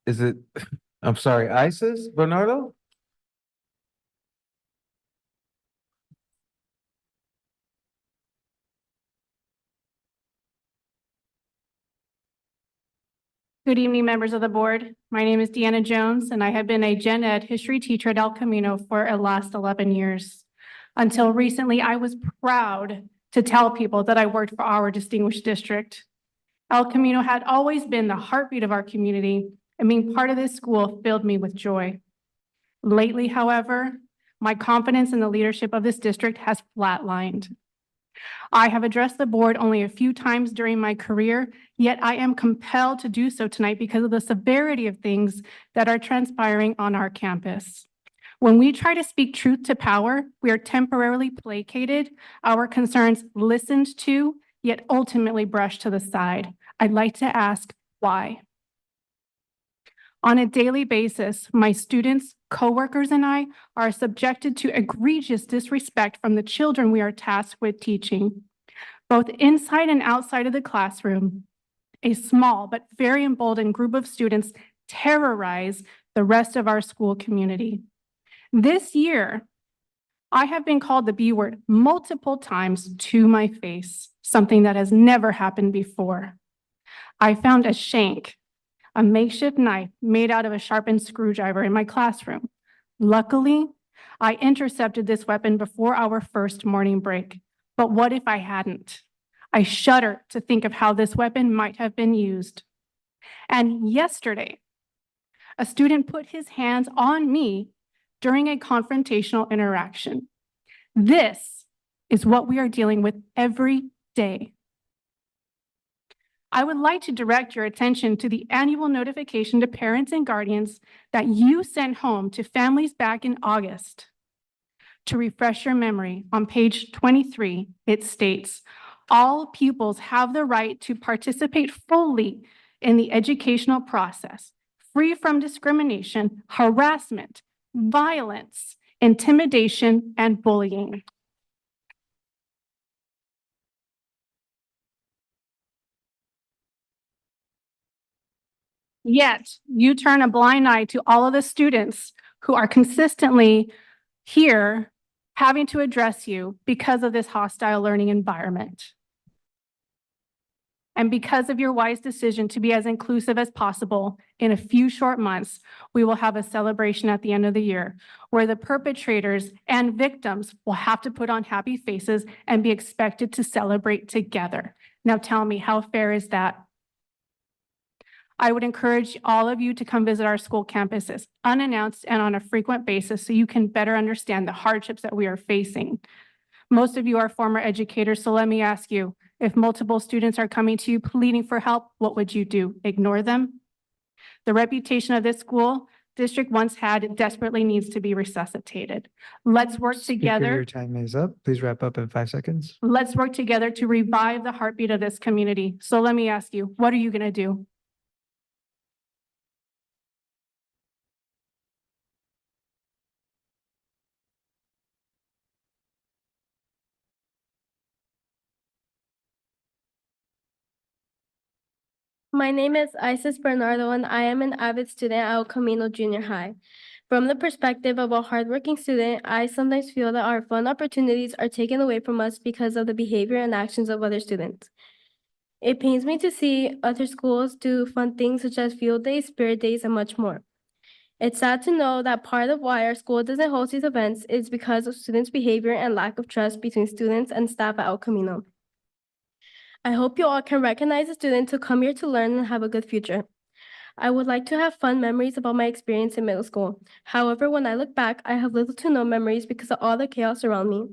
Is it, I'm sorry, Isis Bernardo? Good evening, members of the board. My name is Deanna Jones, and I have been a gen ed history teacher at El Camino for the last 11 years. Until recently, I was proud to tell people that I worked for our distinguished district. El Camino had always been the heartbeat of our community, and being part of this school filled me with joy. Lately, however, my confidence in the leadership of this district has flatlined. I have addressed the board only a few times during my career, yet I am compelled to do so tonight because of the severity of things that are transpiring on our campus. When we try to speak truth to power, we are temporarily placated, our concerns listened to, yet ultimately brushed to the side. I'd like to ask why. On a daily basis, my students, coworkers, and I are subjected to egregious disrespect from the children we are tasked with teaching. Both inside and outside of the classroom, a small but very emboldened group of students terrorize the rest of our school community. This year, I have been called the B word multiple times to my face, something that has never happened before. I found a shank, a makeshift knife made out of a sharpened screwdriver in my classroom. Luckily, I intercepted this weapon before our first morning break. But what if I hadn't? I shudder to think of how this weapon might have been used. And yesterday, a student put his hands on me during a confrontational interaction. This is what we are dealing with every day. I would like to direct your attention to the annual notification to parents and guardians that you sent home to families back in August. To refresh your memory, on page 23, it states, all pupils have the right to participate fully in the educational process, free from discrimination, harassment, violence, intimidation, and bullying. Yet, you turn a blind eye to all of the students who are consistently here having to address you because of this hostile learning environment. And because of your wise decision to be as inclusive as possible, in a few short months, we will have a celebration at the end of the year where the perpetrators and victims will have to put on happy faces and be expected to celebrate together. Now tell me, how fair is that? I would encourage all of you to come visit our school campuses unannounced and on a frequent basis so you can better understand the hardships that we are facing. Most of you are former educators, so let me ask you, if multiple students are coming to you pleading for help, what would you do? Ignore them? The reputation of this school district once had desperately needs to be resuscitated. Let's work Speaker, together. your time is up. Please wrap up in 5 seconds. Let's work together to revive the heartbeat of this community. So let me ask you, what are you going to do? My name is Isis Bernardo, and I am an avid student at El Camino Junior High. From the perspective of a hardworking student, I sometimes feel that our fun opportunities are taken away from us because of the behavior and actions of other students. It pains me to see other schools do fun things such as field days, spirit days, and much more. It's sad to know that part of why our school doesn't host these events is because of students' behavior and lack of trust between students and staff at El Camino. I hope you all can recognize the students who come here to learn and have a good future. I would like to have fun memories about my experience in middle school. However, when I look back, I have little to no memories because of all the chaos around me.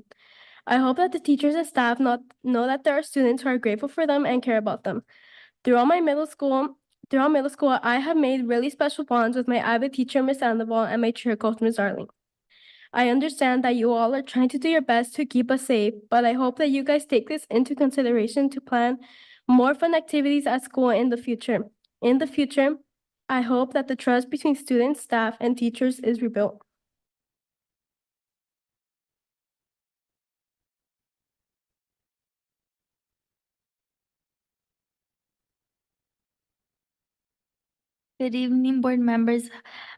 I hope that the teachers and staff know that there are students who are grateful for them and care about them. Throughout middle school, I have made really special bonds with my avid teacher, Miss Sandoval, and my cheer coach, Miss Darling. I understand that you all are trying to do your best to keep us safe, but I hope that you guys take this into consideration to plan more fun activities at school in the future. In the future, I hope that the trust between students, staff, and teachers is rebuilt. Good evening, board members.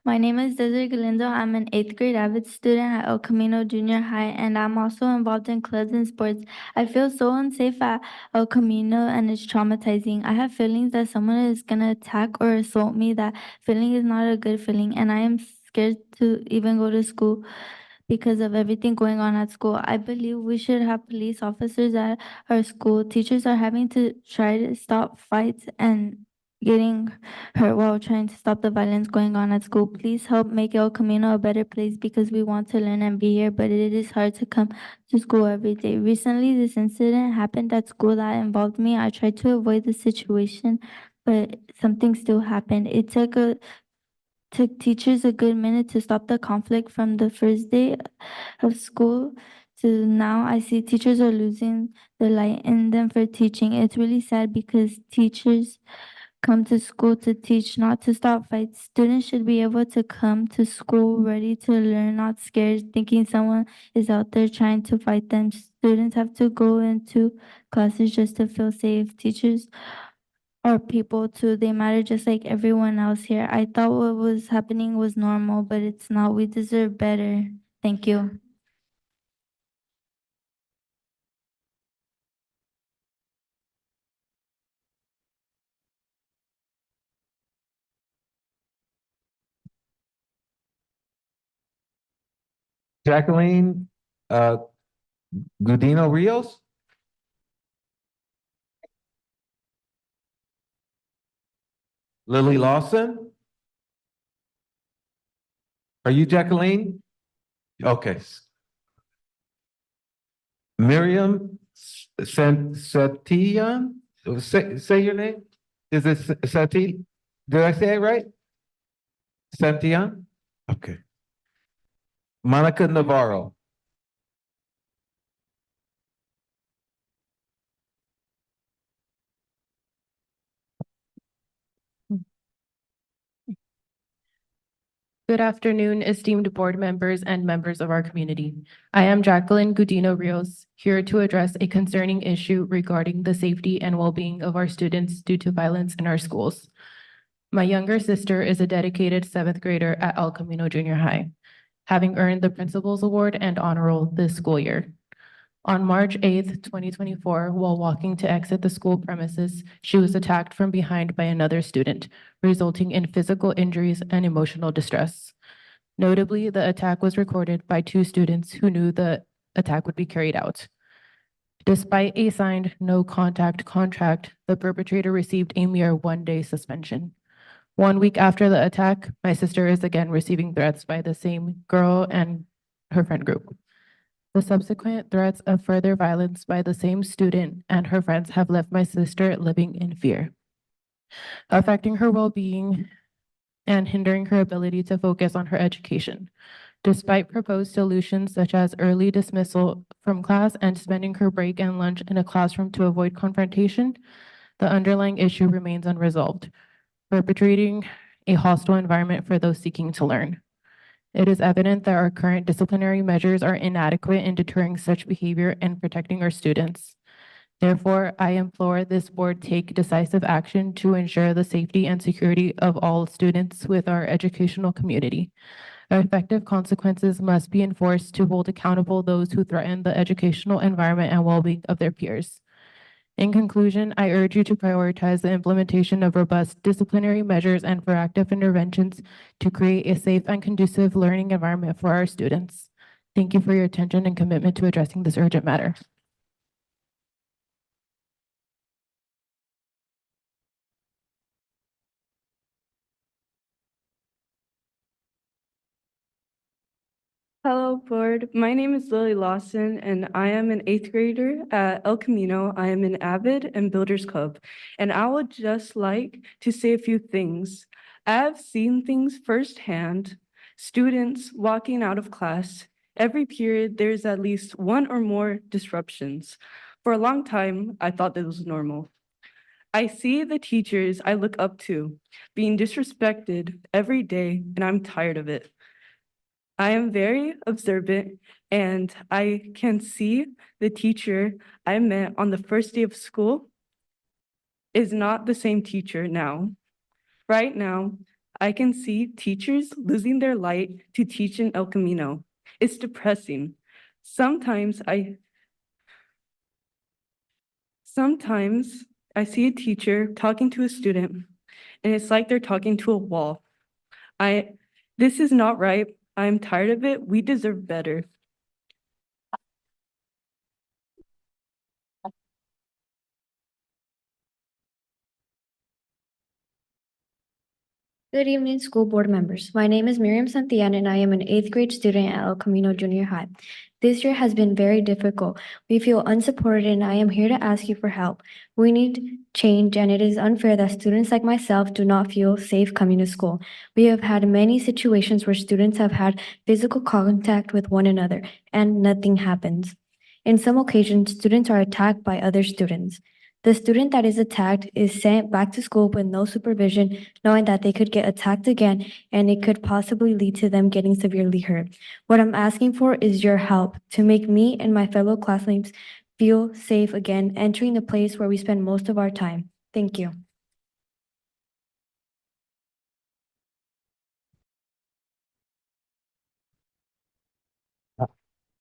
My name is Desiree Galindo. I'm an 8th grade avid student at El Camino Junior High, and I'm also involved in clubs and sports. I feel so unsafe at El Camino, and it's traumatizing. I have feelings that someone is going to attack or assault me. That feeling is not a good feeling, and I am scared to even go to school. because of everything going on at school. I believe we should have police officers at our school. Teachers are having to try to stop fights and getting hurt while trying to stop the violence going on at school. Please help make El Camino a better place because we want to learn and be here, but it is hard to come to school every day. Recently, this incident happened at school that involved me. I tried to avoid the situation, but something still happened. It took teachers a good minute to stop the conflict from the first day of school to now. I see teachers are losing the light in them for teaching. It's really sad because teachers come to school to teach, not to stop fights. Students should be able to come to school ready to learn, not scared, thinking someone is out there trying to fight them. Students have to go into classes just to feel safe. Teachers are people too. They matter just like everyone else here. I thought what was happening was normal, but it's not. We deserve better. Thank you. Jacqueline, Gudino Rios? Lily Lawson? Are you Jacqueline? Okay. Miriam Satian? Say your name? Is it Sati? Did I say it right? Santian? Okay. Monica Navarro. Good afternoon, esteemed board members and members of our community. I am Jacqueline Gudino Rios, here to address a concerning issue regarding the safety and well-being of our students due to violence in our schools. My younger sister is a dedicated seventh grader at El Camino Junior High, having earned the Principal's Award and Honor Roll this school year. On March 8th, 2024, while walking to exit the school premises, she was attacked from behind by another student, resulting in physical injuries and emotional distress. Notably, the attack was recorded by 2 students who knew the attack would be carried out. Despite a signed no contact contract, the perpetrator received a mere 1-day suspension. 1 week after the attack, my sister is again receiving threats by the same girl and her friend group. The subsequent threats of further violence by the same student and her friends have left my sister living in fear, affecting her well-being and hindering her ability to focus on her education. Despite proposed solutions such as early dismissal from class and spending her break and lunch in a classroom to avoid confrontation, the underlying issue remains unresolved, perpetuating a hostile environment for those seeking to learn. It is evident that our current disciplinary measures are inadequate in deterring such behavior and protecting our students. Therefore, I implore this board take decisive action to ensure the safety and security of all students with our educational community. Effective consequences must be enforced to hold accountable those who threaten the educational environment and well-being of their peers. In conclusion, I urge you to prioritize the implementation of robust disciplinary measures and proactive interventions to create a safe and conducive learning environment for our students. Thank you for your attention and commitment to addressing this urgent matter. Hello, board. My name is Lily Lawson, and I am an 8th grader at El Camino. I am an Avid and Builders Club, and I would just like to say a few things. I've seen things firsthand, students walking out of class. Every period, there's at least 1 or more disruptions. For a long time, I thought this was normal. I see the teachers I look up to being disrespected every day, and I'm tired of it. I am very observant, and I can see the teacher I met on the first day of school is not the same teacher now. Right now, I can see teachers losing their light to teach in El Camino. It's depressing. Sometimes I see a teacher talking to a student, and it's like they're talking to a wall. This is not right. I'm tired of it. We deserve better. Good evening, school board members. My name is Miriam Santillan, and I am an eighth grade student at El Camino Junior High. This year has been very difficult. We feel unsupported, and I am here to ask you for help. We need change, and it is unfair that students like myself do not feel safe coming to school. We have had many situations where students have had physical contact with one another, and nothing happens. In some occasions, students are attacked by other students. The student that is attacked is sent back to school with no supervision, knowing that they could get attacked again and it could possibly lead to them getting severely hurt. What I'm asking for is your help to make me and my fellow classmates feel safe again, entering the place where we spend most of our time. Thank you.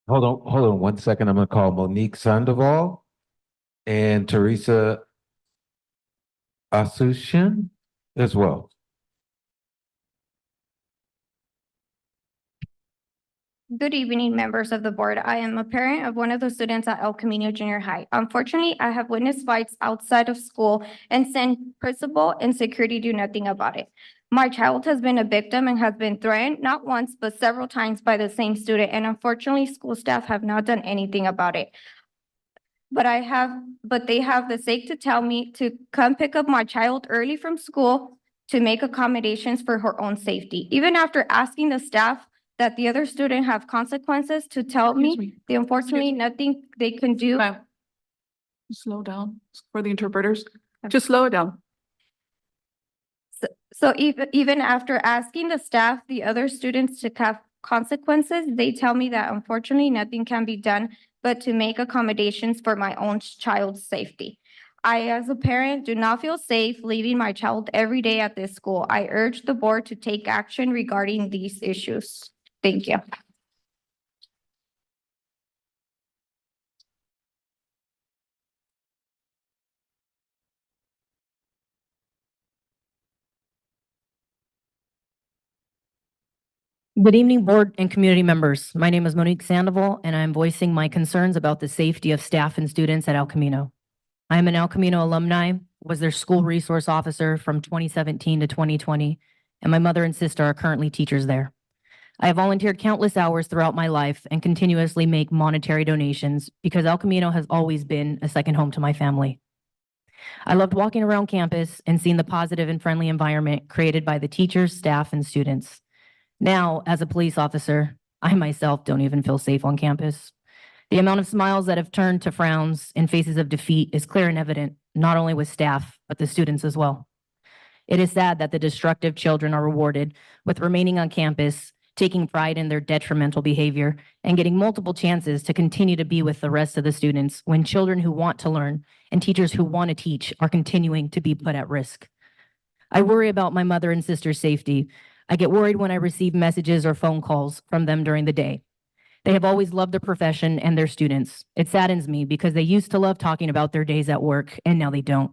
Hold on 1 second. I'm gonna call Monique Sandoval and Teresa Asushin as well. Good evening, members of the board. I am a parent of one of the students at El Camino Junior High. Unfortunately, I have witnessed fights outside of school and seen principal and security do nothing about it. My child has been a victim and has been threatened not once, but several times by the same student, and unfortunately, school staff have not done anything about it. But they have the sake to tell me to come pick up my child early from school to make accommodations for her own safety. Even after asking the staff that the other student have consequences to tell me, they unfortunately nothing they can do. Slow down for the interpreters. Just slow it down. So even after asking the staff, the other students to have consequences, they tell me that unfortunately nothing can be done but to make accommodations for my own child's safety. I, as a parent, do not feel safe leaving my child every day at this school. I urge the board to take action regarding these issues. Thank you. Good evening, board and community members. My name is Monique Sandoval, and I'm voicing my concerns about the safety of staff and students at El Camino. I am an El Camino alumni, was their school resource officer from 2017 to 2020, and my mother and sister are currently teachers there. I have volunteered countless hours throughout my life and continuously make monetary donations because El Camino has always been a second home to my family. I loved walking around campus and seeing the positive and friendly environment created by the teachers, staff, and students. Now, as a police officer, I myself don't even feel safe on campus. The amount of smiles that have turned to frowns and faces of defeat is clear and evident, not only with staff, but the students as well. It is sad that the destructive children are rewarded with remaining on campus, taking pride in their detrimental behavior, and getting multiple chances to continue to be with the rest of the students when children who want to learn and teachers who want to teach are continuing to be put at risk. I worry about my mother and sister's safety. I get worried when I receive messages or phone calls from them during the day. They have always loved their profession and their students. It saddens me because they used to love talking about their days at work, and now they don't.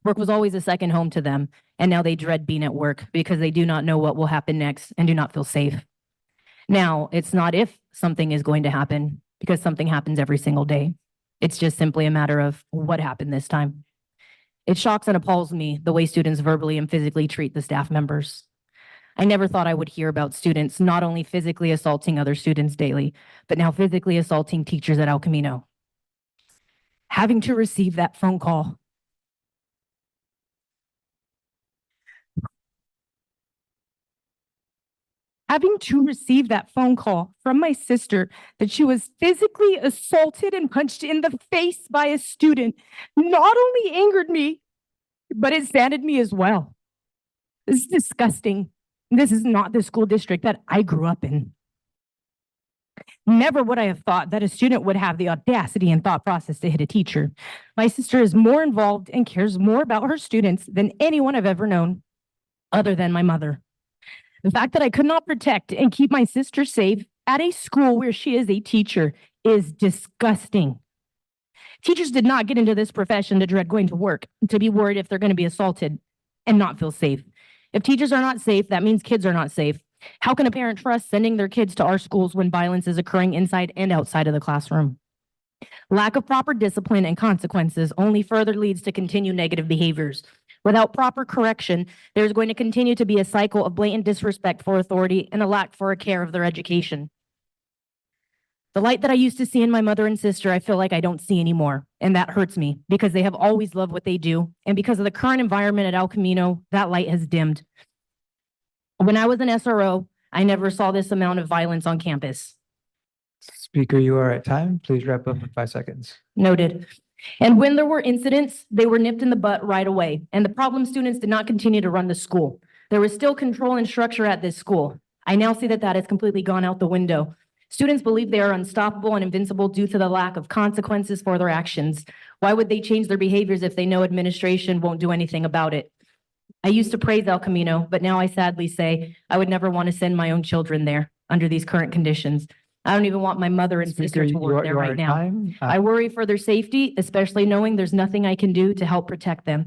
Work was always a second home to them, and now they dread being at work because they do not know what will happen next and do not feel safe. Now, it's not if something is going to happen, because something happens every single day. It's just simply a matter of what happened this time. It shocks and appalls me the way students verbally and physically treat the staff members. I never thought I would hear about students not only physically assaulting other students daily, but now physically assaulting teachers at El Camino. Having to receive that phone call. Having to receive that phone call from my sister that she was physically assaulted and punched in the face by a student not only angered me, but it saddened me as well. This is disgusting. This is not the school district that I grew up in. Never would I have thought that a student would have the audacity and thought process to hit a teacher. My sister is more involved and cares more about her students than anyone I've ever known, other than my mother. The fact that I could not protect and keep my sister safe at a school where she is a teacher is disgusting. Teachers did not get into this profession to dread going to work, to be worried if they're going to be assaulted and not feel safe. If teachers are not safe, that means kids are not safe. How can a parent trust sending their kids to our schools when violence is occurring inside and outside of the classroom? Lack of proper discipline and consequences only further leads to continued negative behaviors. Without proper correction, there's going to continue to be a cycle of blatant disrespect for authority and a lack for a care of their education. The light that I used to see in my mother and sister, I feel like I don't see anymore. And that hurts me because they have always loved what they do. And because of the current environment at El Camino, that light has dimmed. When I was an SRO, I never saw this amount of violence on campus. Speaker, you are at time. Please wrap up in 5 seconds. Noted. And when there were incidents, they were nipped in the butt right away. And the problem students did not continue to run the school. There was still control and structure at this school. I now see that that has completely gone out the window. Students believe they are unstoppable and invincible due to the lack of consequences for their actions. Why would they change their behaviors if they know administration won't do anything about it? I used to praise El Camino, but now I sadly say I would never want to send my own children there under these current conditions. I don't even want my mother and sister to work there right now. I worry for their safety, especially knowing there's nothing I can do to help protect them.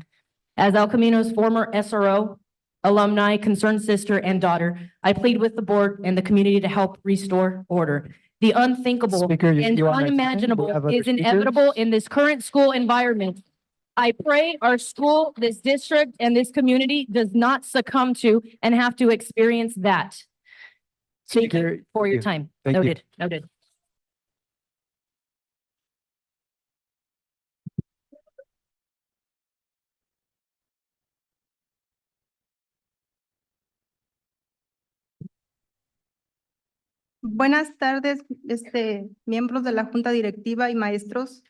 As El Camino's former SRO, alumni, concerned sister, and daughter, I plead with the board and the community to help restore order. The unthinkable Speaker, and you are at time. We unimaginable have other is inevitable speakers. in this current school environment. I pray our school, this district, and this community does not succumb to and have to experience that. Thank you for your time. Thank you. Noted, noted. Buenas tardes, miembros de la Junta Directiva y maestros.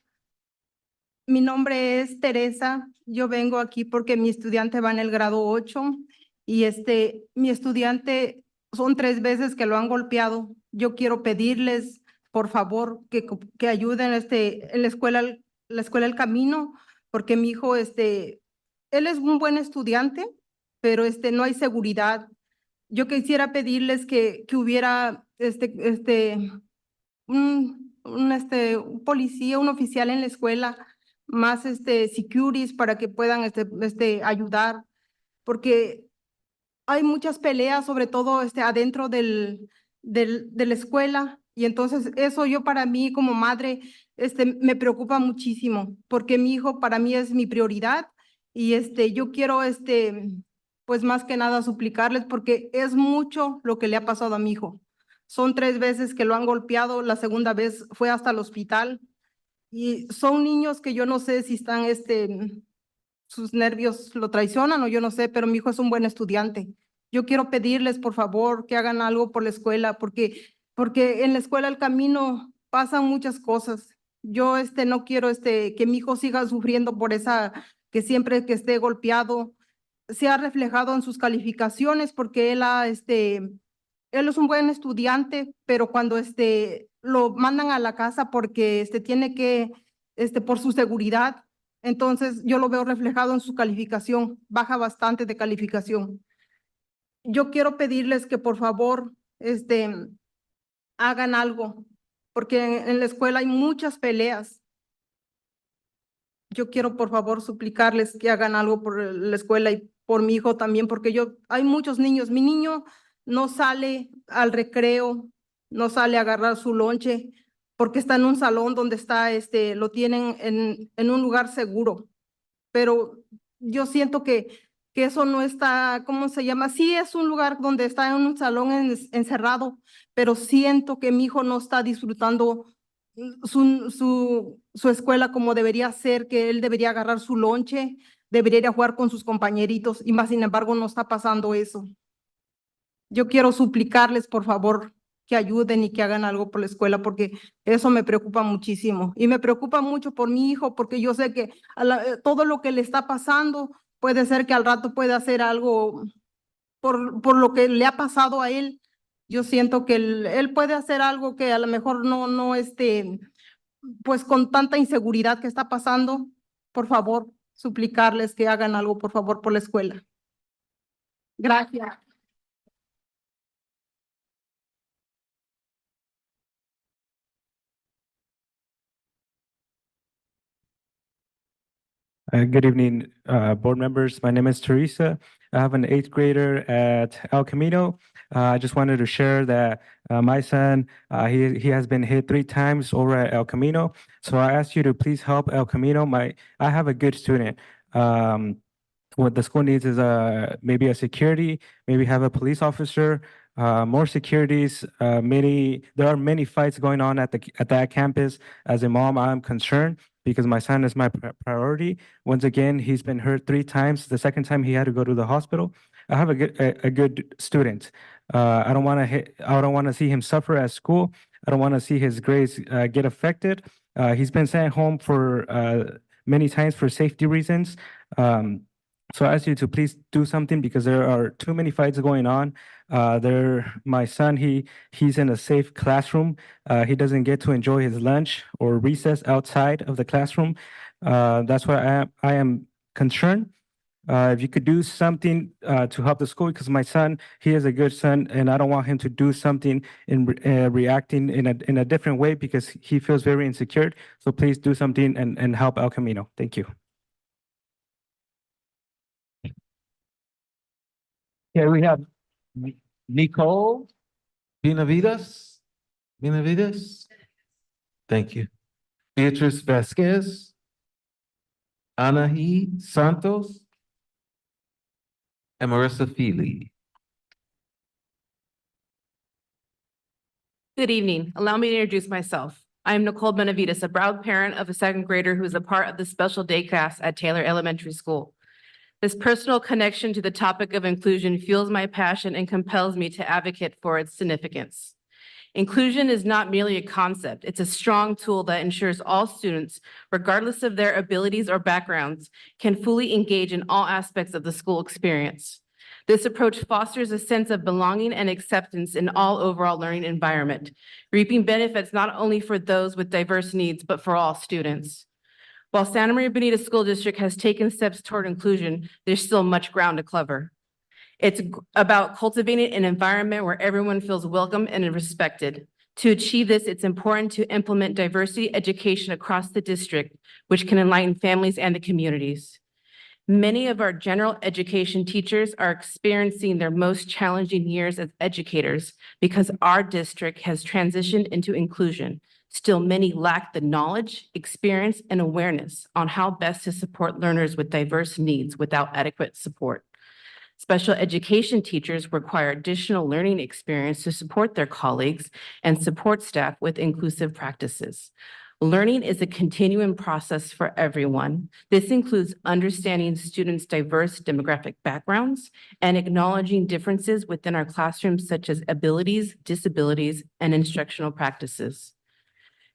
Mi nombre es Teresa. Yo vengo aquí porque mi estudiante va en el grado 8 y mi estudiante son 3 veces que lo han golpeado. Yo quiero pedirles, por favor, que ayuden en la escuela El Camino, porque mi hijo, él es un buen estudiante, pero no hay seguridad. Yo quisiera pedirles que hubiera un policía, un oficial en la escuela, más securities para que puedan ayudar, porque hay muchas peleas, sobre todo adentro de la escuela, y entonces eso yo para mí como madre me preocupa muchísimo, porque mi hijo para mí es mi prioridad, y yo quiero pues más que nada suplicarles, porque es mucho lo que le ha pasado a mi hijo. Son 3 veces que lo han golpeado, la segunda vez fue hasta el hospital, y son niños que yo no sé si están sus nervios lo traicionan o yo no sé, pero mi hijo es un buen estudiante. Yo quiero pedirles, por favor, que hagan algo por la escuela, porque en la escuela El Camino pasan muchas cosas. Yo no quiero que mi hijo siga sufriendo por que siempre que esté golpeado, se ha reflejado en sus calificaciones, porque él es un buen estudiante, pero cuando lo mandan a la casa porque tiene que, por su seguridad, entonces yo lo veo reflejado en su calificación, baja bastante de calificación. Yo quiero pedirles que por favor, hagan algo, porque en la escuela hay muchas peleas. Yo quiero por favor suplicarles que hagan algo por la escuela y por mi hijo también, porque hay muchos niños. Mi niño no sale al recreo, no sale a agarrar su lonche, porque está en un salón donde lo tienen en un lugar seguro. Pero yo siento que eso no está, ¿cómo se llama? Sí es un lugar donde está en un salón encerrado, pero siento que mi hijo no está disfrutando su escuela como debería ser, que él debería agarrar su lonche, debería ir a jugar con sus compañeritos, y más sin embargo no está pasando eso. Yo quiero suplicarles, por favor, que ayuden y que hagan algo por la escuela, porque eso me preocupa muchísimo. Y me preocupa mucho por mi hijo, porque yo sé que todo lo que le está pasando puede ser que al rato pueda hacer algo por lo que le ha pasado a él. Yo siento que él puede hacer algo que a lo mejor no pues con tanta inseguridad que está pasando. Por favor, suplicarles que hagan algo, por favor, por la escuela. Gracias. Good evening, board members. My name is Teresa. I have an 8th grader at El Camino. I just wanted to share that my son, he has been hit 3 times over at El Camino. So I asked you to please help El Camino. I have a good student. What the school needs is maybe a security, maybe have a police officer, more securities. There are many fights going on at that campus. As a mom, I'm concerned because my son is my priority. Once again, he's been hurt 3 times. The second time he had to go to the hospital. I have a good student. I don't want to see him suffer at school. I don't want to see his grades get affected. He's been sent home for many times for safety reasons. So I ask you to please do something because there are too many fights going on. My son, he's in a safe classroom. He doesn't get to enjoy his lunch or recess outside of the classroom. That's why I am concerned. If you could do something to help the school, because my son, he is a good son, and I don't want him to do something in reacting in a different way because he feels very insecure. So please do something and help El Camino. Thank you. Here we have Nicole Benavides. Benavides. Thank you. Beatrice Vasquez. Anahi Santos. And Marissa Feely. Good evening. Allow me to introduce myself. I am Nicole Benavides, a proud parent of a 2nd grader who is a part of the special day class at Taylor Elementary School. This personal connection to the topic of inclusion fuels my passion and compels me to advocate for its significance. Inclusion is not merely a concept. It's a strong tool that ensures all students, regardless of their abilities or backgrounds, can fully engage in all aspects of the school experience. This approach fosters a sense of belonging and acceptance in all overall learning environment, reaping benefits not only for those with diverse needs, but for all students. While Santa Maria Bonita School District has taken steps toward inclusion, there's still much ground to cover. It's about cultivating an environment where everyone feels welcome and respected. To achieve this, it's important to implement diversity education across the district, which can enlighten families and the communities. Many of our general education teachers are experiencing their most challenging years as educators because our district has transitioned into inclusion. Still, many lack the knowledge, experience, and awareness on how best to support learners with diverse needs without adequate support. Special education teachers require additional learning experience to support their colleagues and support staff with inclusive practices. Learning is a continuing process for everyone. This includes understanding students' diverse demographic backgrounds and acknowledging differences within our classrooms such as abilities, disabilities, and instructional practices.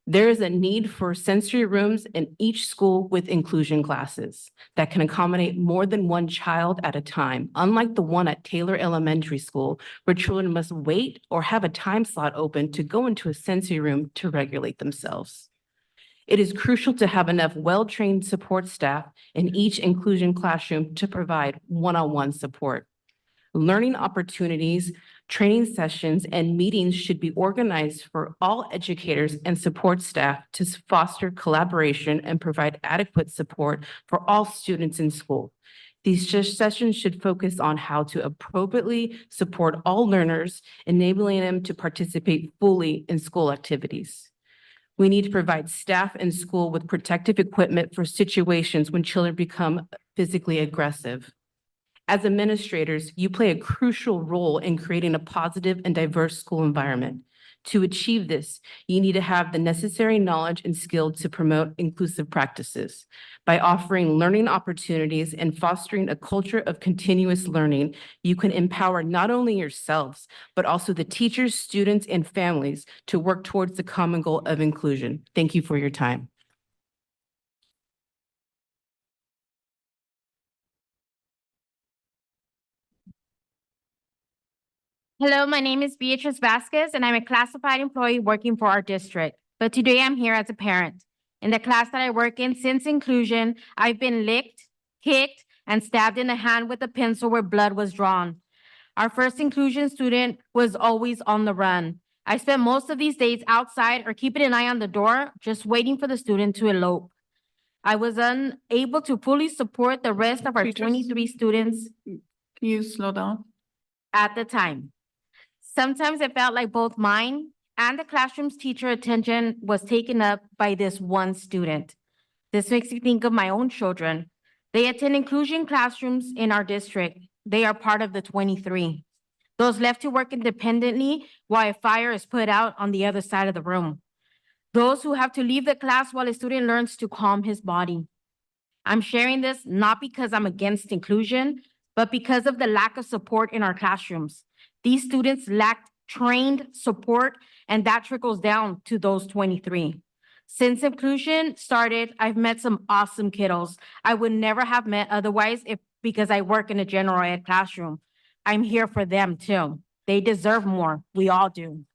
There is a need for sensory rooms in each school with inclusion classes that can accommodate more than one child at a time, unlike the one at Taylor Elementary School, where children must wait or have a time slot open to go into a sensory room to regulate themselves. It is crucial to have enough well-trained support staff in each inclusion classroom to provide one-on-one support. Learning opportunities, training sessions, and meetings should be organized for all educators and support staff to foster collaboration and provide adequate support for all students in school. These sessions should focus on how to appropriately support all learners, enabling them to participate fully in school activities. We need to provide staff in school with protective equipment for situations when children become physically aggressive. As administrators, you play a crucial role in creating a positive and diverse school environment. To achieve this, you need to have the necessary knowledge and skill to promote inclusive practices. By offering learning opportunities and fostering a culture of continuous learning, you can empower not only yourselves, but also the teachers, students, and families to work towards the common goal of inclusion. Thank you for your time. Hello, my name is Beatrice Vasquez, and I'm a classified employee working for our district. But today I'm here as a parent. In the class that I work in, since inclusion, I've been licked, kicked, and stabbed in the hand with a pencil where blood was drawn. Our first inclusion student was always on the run. I spent most of these days outside or keeping an eye on the door, just waiting for the student to elope. I was unable to fully support the rest of our Teachers. 23 students Can you slow down? at the time. Sometimes it felt like both mine and the classroom's teacher attention was taken up by this one student. This makes me think of my own children. They attend inclusion classrooms in our district. They are part of the 23. Those left to work independently while a fire is put out on the other side of the room. Those who have to leave the class while a student learns to calm his body. I'm sharing this not because I'm against inclusion, but because of the lack of support in our classrooms. These students lacked trained support, and that trickles down to those 23. Since inclusion started, I've met some awesome kiddos I would never have met otherwise because I work in a general ed classroom. I'm here for them too. They deserve more. We all do.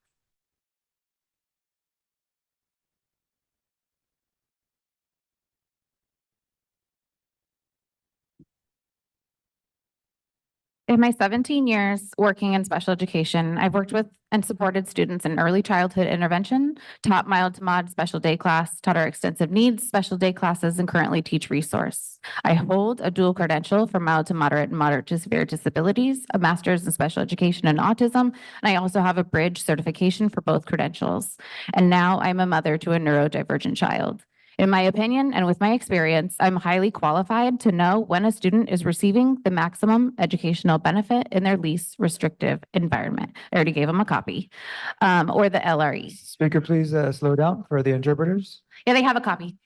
In my 17 years working in special education, I've worked with and supported students in early childhood intervention, taught mild to mod special day class, taught our extensive needs special day classes, and currently teach resource. I hold a dual credential for mild to moderate and moderate to severe disabilities, a master's in special education and autism, and I also have a bridge certification for both credentials. And now I'm a mother to a neurodivergent child. In my opinion, and with my experience, I'm highly qualified to know when a student is receiving the maximum educational benefit in their least restrictive environment. I already gave them a copy, or the LRE. Speaker, please slow down for the interpreters. Yeah, they have a copy.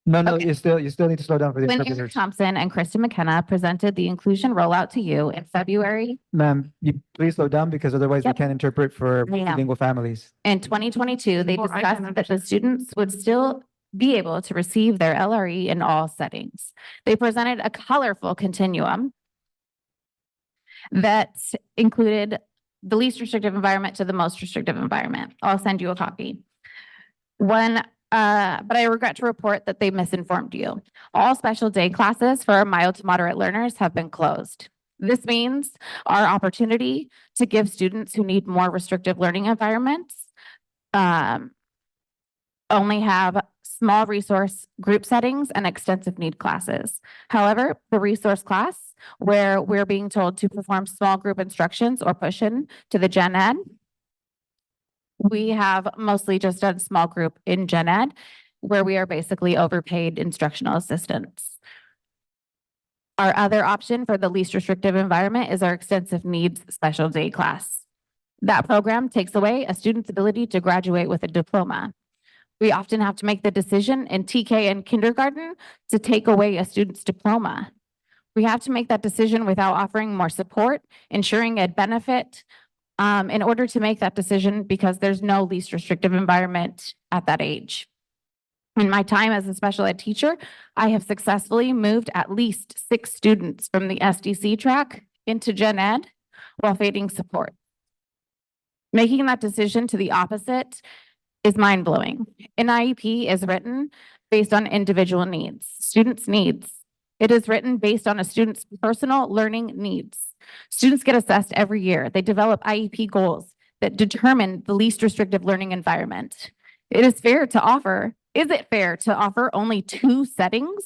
No, no, Okay. you still need to slow down for the When Eric interpreters. Thompson and Kristen McKenna presented the inclusion rollout to you in February Ma'am, you please slow down because otherwise we Yep. can't interpret for I am. bilingual families. in 2022, they Or I can discussed that the students would still be able to receive their LRE in all settings. They presented a colorful continuum that included the least restrictive environment to the most restrictive environment. I'll send you a copy. But I regret to report that they misinformed you. All special day classes for our mild to moderate learners have been closed. This means our opportunity to give students who need more restrictive learning environments only have small resource group settings and extensive need classes. However, the resource class, where we're being told to perform small group instructions or push in to the gen ed, we have mostly just done small group in gen ed, where we are basically overpaid instructional assistants. Our other option for the least restrictive environment is our extensive needs special day class. That program takes away a student's ability to graduate with a diploma. We often have to make the decision in TK and kindergarten to take away a student's diploma. We have to make that decision without offering more support, ensuring a benefit in order to make that decision because there's no least restrictive environment at that age. In my time as a special ed teacher, I have successfully moved at least 6 students from the SDC track into gen ed while fading support. Making that decision to the opposite is mind-blowing. An IEP is written based on individual needs, students' needs. It is written based on a student's personal learning needs. Students get assessed every year. They develop IEP goals that determine the least restrictive learning environment. Is it fair to offer only 2 settings,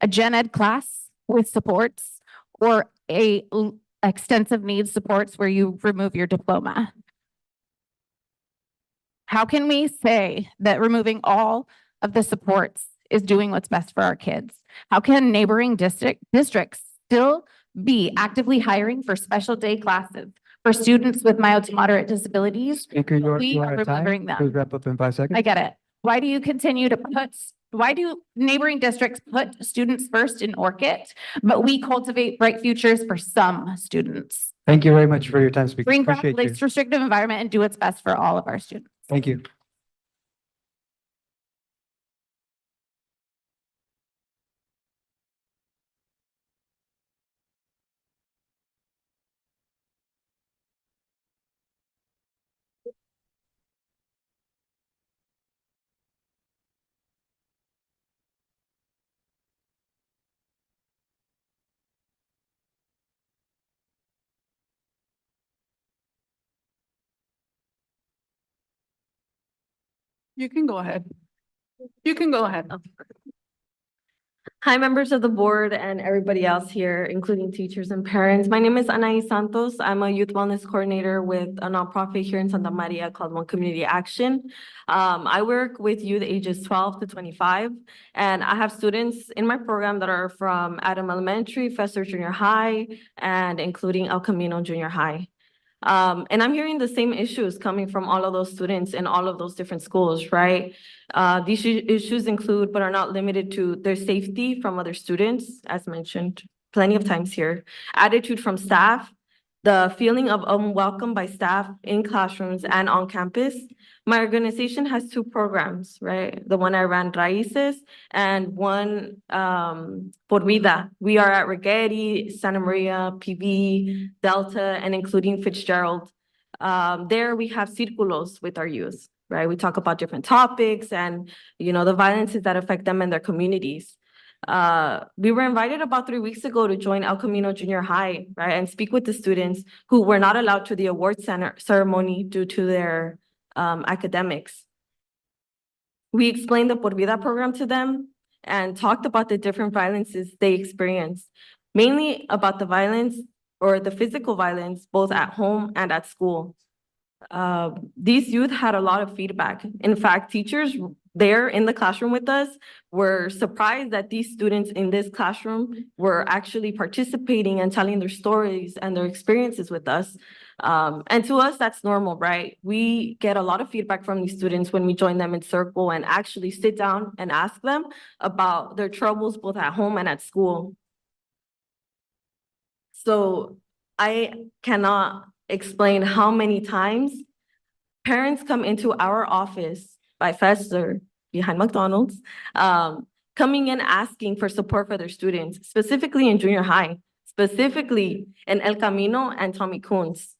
a gen ed class with supports or a extensive needs supports where you remove your diploma? How can we say that removing all of the supports is doing what's best for our kids? How can neighboring districts still be actively hiring for special day classes for students with mild to moderate disabilities? Speaker, We you are are at time. removing them. Please wrap up in 5 seconds. I get it. Why do neighboring districts put students first in Orchid, but we cultivate bright futures for some students? Thank you very much for your time, Speaker. Bring back Appreciate you. least restrictive environment and do what's best for all of our students. Thank you. You can go ahead. You can go ahead. Hi, members of the board and everybody else here, including teachers and parents. My name is Anaí Santos. I'm a youth wellness coordinator with a nonprofit here in Santa Maria called One Community Action. I work with youth ages 12 to 25, and I have students in my program that are from Adam Elementary, Fester Junior High, and including El Camino Junior High. And I'm hearing the same issues coming from all of those students in all of those different schools, right? These issues include, but are not limited to, their safety from other students, as mentioned plenty of times here, attitude from staff, the feeling of unwelcome by staff in classrooms and on campus. My organization has two programs, right? The one I ran, Raíces, and one Por Vida. We are at Regueri, Santa Maria, PV, Delta, and including Fitzgerald. There we have círculos with our youth, right? We talk about different topics and, you know, the violences that affect them and their communities. We were invited about 3 weeks ago to join El Camino Junior High, right? And speak with the students who were not allowed to the award ceremony due to their academics. We explained the Por Vida program to them and talked about the different violences they experienced, mainly about the violence or the physical violence, both at home and at school. These youth had a lot of feedback. In fact, teachers there in the classroom with us were surprised that these students in this classroom were actually participating and telling their stories and their experiences with us. And to us, that's normal, right? We get a lot of feedback from these students when we join them in circle and actually sit down and ask them about their troubles both at home and at school. So I cannot explain how many times parents come into our office by Fester, behind McDonald's, coming in asking for support for their students, specifically in junior high, specifically in El Camino and Tommy Kuhn's.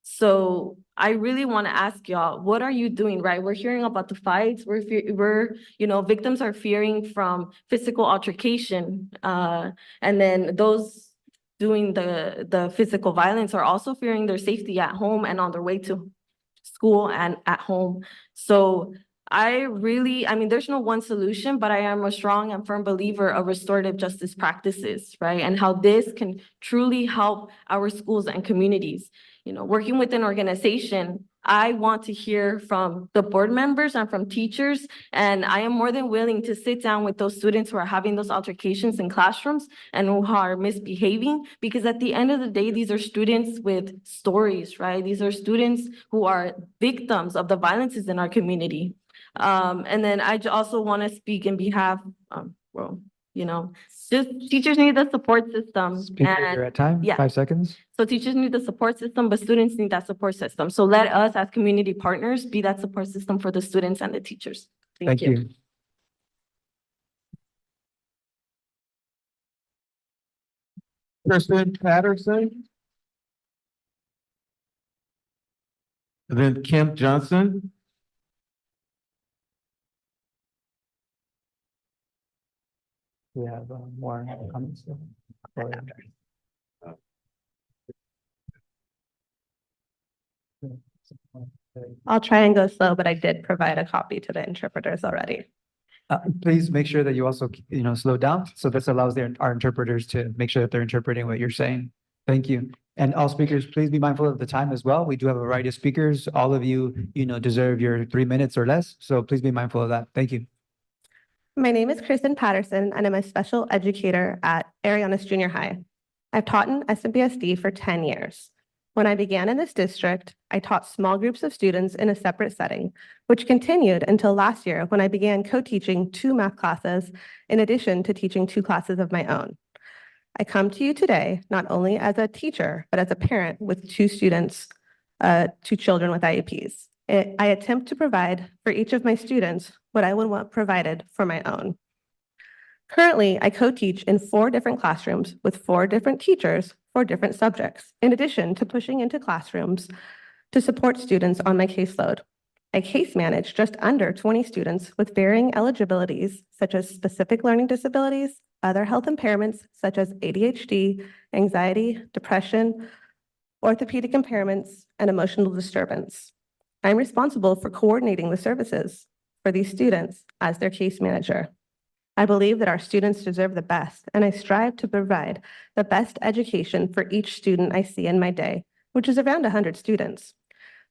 So I really want to ask y'all, what are you doing, right? We're hearing about the fights. You know, victims are fearing from physical altercation. And then those doing the physical violence are also fearing their safety at home and on their way to school and at home. So I mean, there's no one solution, but I am a strong and firm believer of restorative justice practices, right? And how this can truly help our schools and communities. You know, working with an organization, I want to hear from the board members and from teachers, and I am more than willing to sit down with those students who are having those altercations in classrooms and who are misbehaving, because at the end of the day, these are students with stories, right? These are students who are victims of the violences in our community. And then I also want to speak in behalf, well, you know, just teachers need the support system. Speaker, you're at time, yeah. 5 seconds. So teachers need the support system, but students need that support system. So let us as community partners be that support system for the students and the teachers. Thank you. Kristen Patterson. And then Kim Johnson. We have more comments. I'll try and go slow, but I did provide a copy to the interpreters already. Please make sure that you also, you know, slow down. So this allows our interpreters to make sure that they're interpreting what you're saying. Thank you. And all speakers, please be mindful of the time as well. We do have a variety of speakers. All of you, you know, deserve your 3 minutes or less. So please be mindful of that. Thank you. My name is Kristen Patterson, and I'm a special educator at Arianas Junior High. I've taught in SMBSD for 10 years. When I began in this district, I taught small groups of students in a separate setting, which continued until last year when I began co-teaching 2 math classes in addition to teaching 2 classes of my own. I come to you today not only as a teacher, but as a parent with 2 students, 2 children with IEPs. I attempt to provide for each of my students what I would want provided for my own. Currently, I co-teach in 4 different classrooms with 4 different teachers for different subjects, in addition to pushing into classrooms to support students on my caseload. I case manage just under 20 students with varying eligibilities, such as specific learning disabilities, other health impairments, such as ADHD, anxiety, depression, orthopedic impairments, and emotional disturbance. I'm responsible for coordinating the services for these students as their case manager. I believe that our students deserve the best, and I strive to provide the best education for each student I see in my day, which is around 100 students.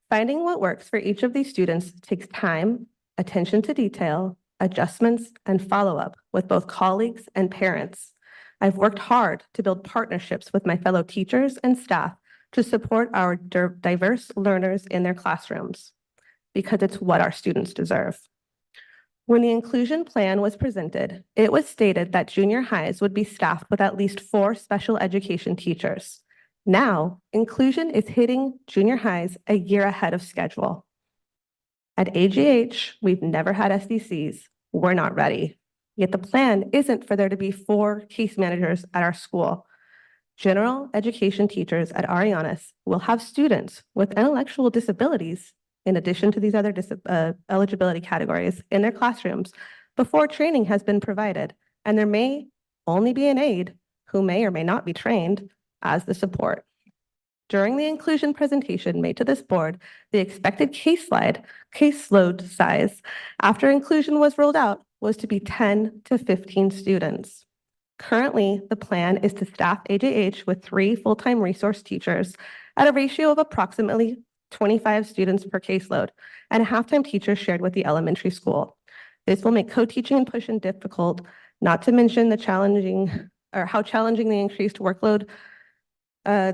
Finding what works for each of these students takes time, attention to detail, adjustments, and follow-up with both colleagues and parents. I've worked hard to build partnerships with my fellow teachers and staff to support our diverse learners in their classrooms, because it's what our students deserve. When the inclusion plan was presented, it was stated that junior highs would be staffed with at least 4 special education teachers. Now, inclusion is hitting junior highs a year ahead of schedule. At AGH, we've never had SDCs. We're not ready. Yet the plan isn't for there to be 4 case managers at our school. General education teachers at Arianes will have students with intellectual disabilities in addition to these other eligibility categories in their classrooms before training has been provided, and there may only be an aide who may or may not be trained as the support. During the inclusion presentation made to this board, the expected caseload size after inclusion was rolled out was to be 10 to 15 students. Currently, the plan is to staff AJH with 3 full-time resource teachers at a ratio of approximately 25 students per caseload, and a half-time teacher shared with the elementary school. This will make co-teaching and push-in difficult, not to mention how challenging the increased workload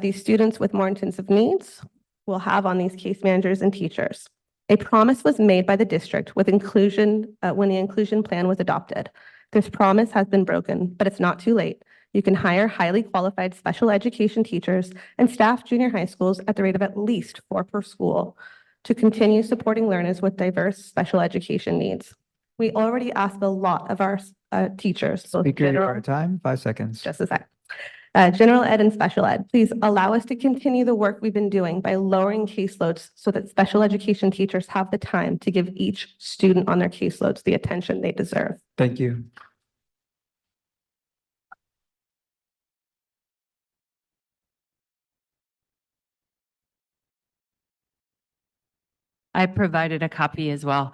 these students with more intensive needs will have on these case managers and teachers. A promise was made by the district with inclusion when the inclusion plan was adopted. This promise has been broken, but it's not too late. You can hire highly qualified special education teachers and staff junior high schools at the rate of at least 4 per school to continue supporting learners with diverse special education needs. We already ask a lot of our teachers. both Speaker, general- your time, 5 seconds. Just a sec. General ed and special ed, please allow us to continue the work we've been doing by lowering caseloads so that special education teachers have the time to give each student on their caseloads the attention they deserve. Thank you. I provided a copy as well.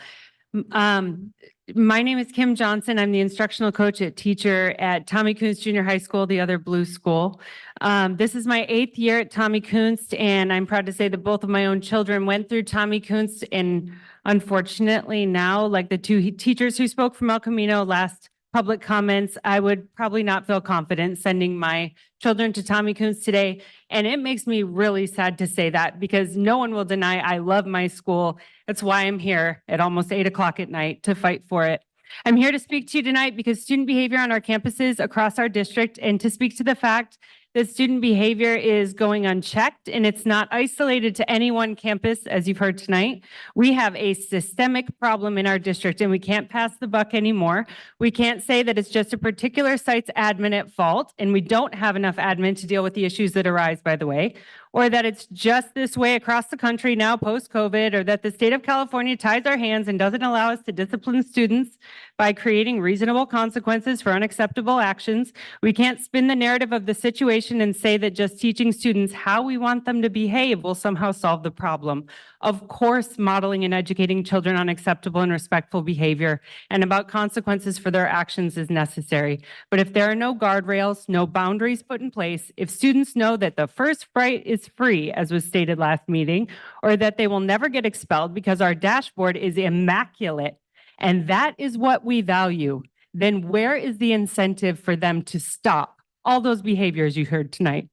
My name is Kim Johnson. I'm the instructional coach at teacher at Tommy Kunst Junior High School, the other blue school. This is my 8th year at Tommy Kunst, and I'm proud to say that both of my own children went through Tommy Kunst, and unfortunately now, like the 2 teachers who spoke from El Camino last public comments, I would probably not feel confident sending my children to Tommy Kunst today. And it makes me really sad to say that, because no one will deny I love my school. That's why I'm here at almost 8 o'clock at night to fight for it. I'm here to speak to you tonight because student behavior on our campuses across our district, and to speak to the fact that student behavior is going unchecked, and it's not isolated to any one campus, as you've heard tonight. We have a systemic problem in our district, and we can't pass the buck anymore. We can't say that it's just a particular site's admin at fault, and we don't have enough admin to deal with the issues that arise, by the way, or that it's just this way across the country now post-COVID, or that the state of California ties our hands and doesn't allow us to discipline students by creating reasonable consequences for unacceptable actions. We can't spin the narrative of the situation and say that just teaching students how we want them to behave will somehow solve the problem. Of course, modeling and educating children on acceptable and respectful behavior and about consequences for their actions is necessary. But if there are no guardrails, no boundaries put in place, if students know that the first fright is free, as was stated last meeting, or that they will never get expelled because our dashboard is immaculate, and that is what we value, then where is the incentive for them to stop all those behaviors you heard tonight?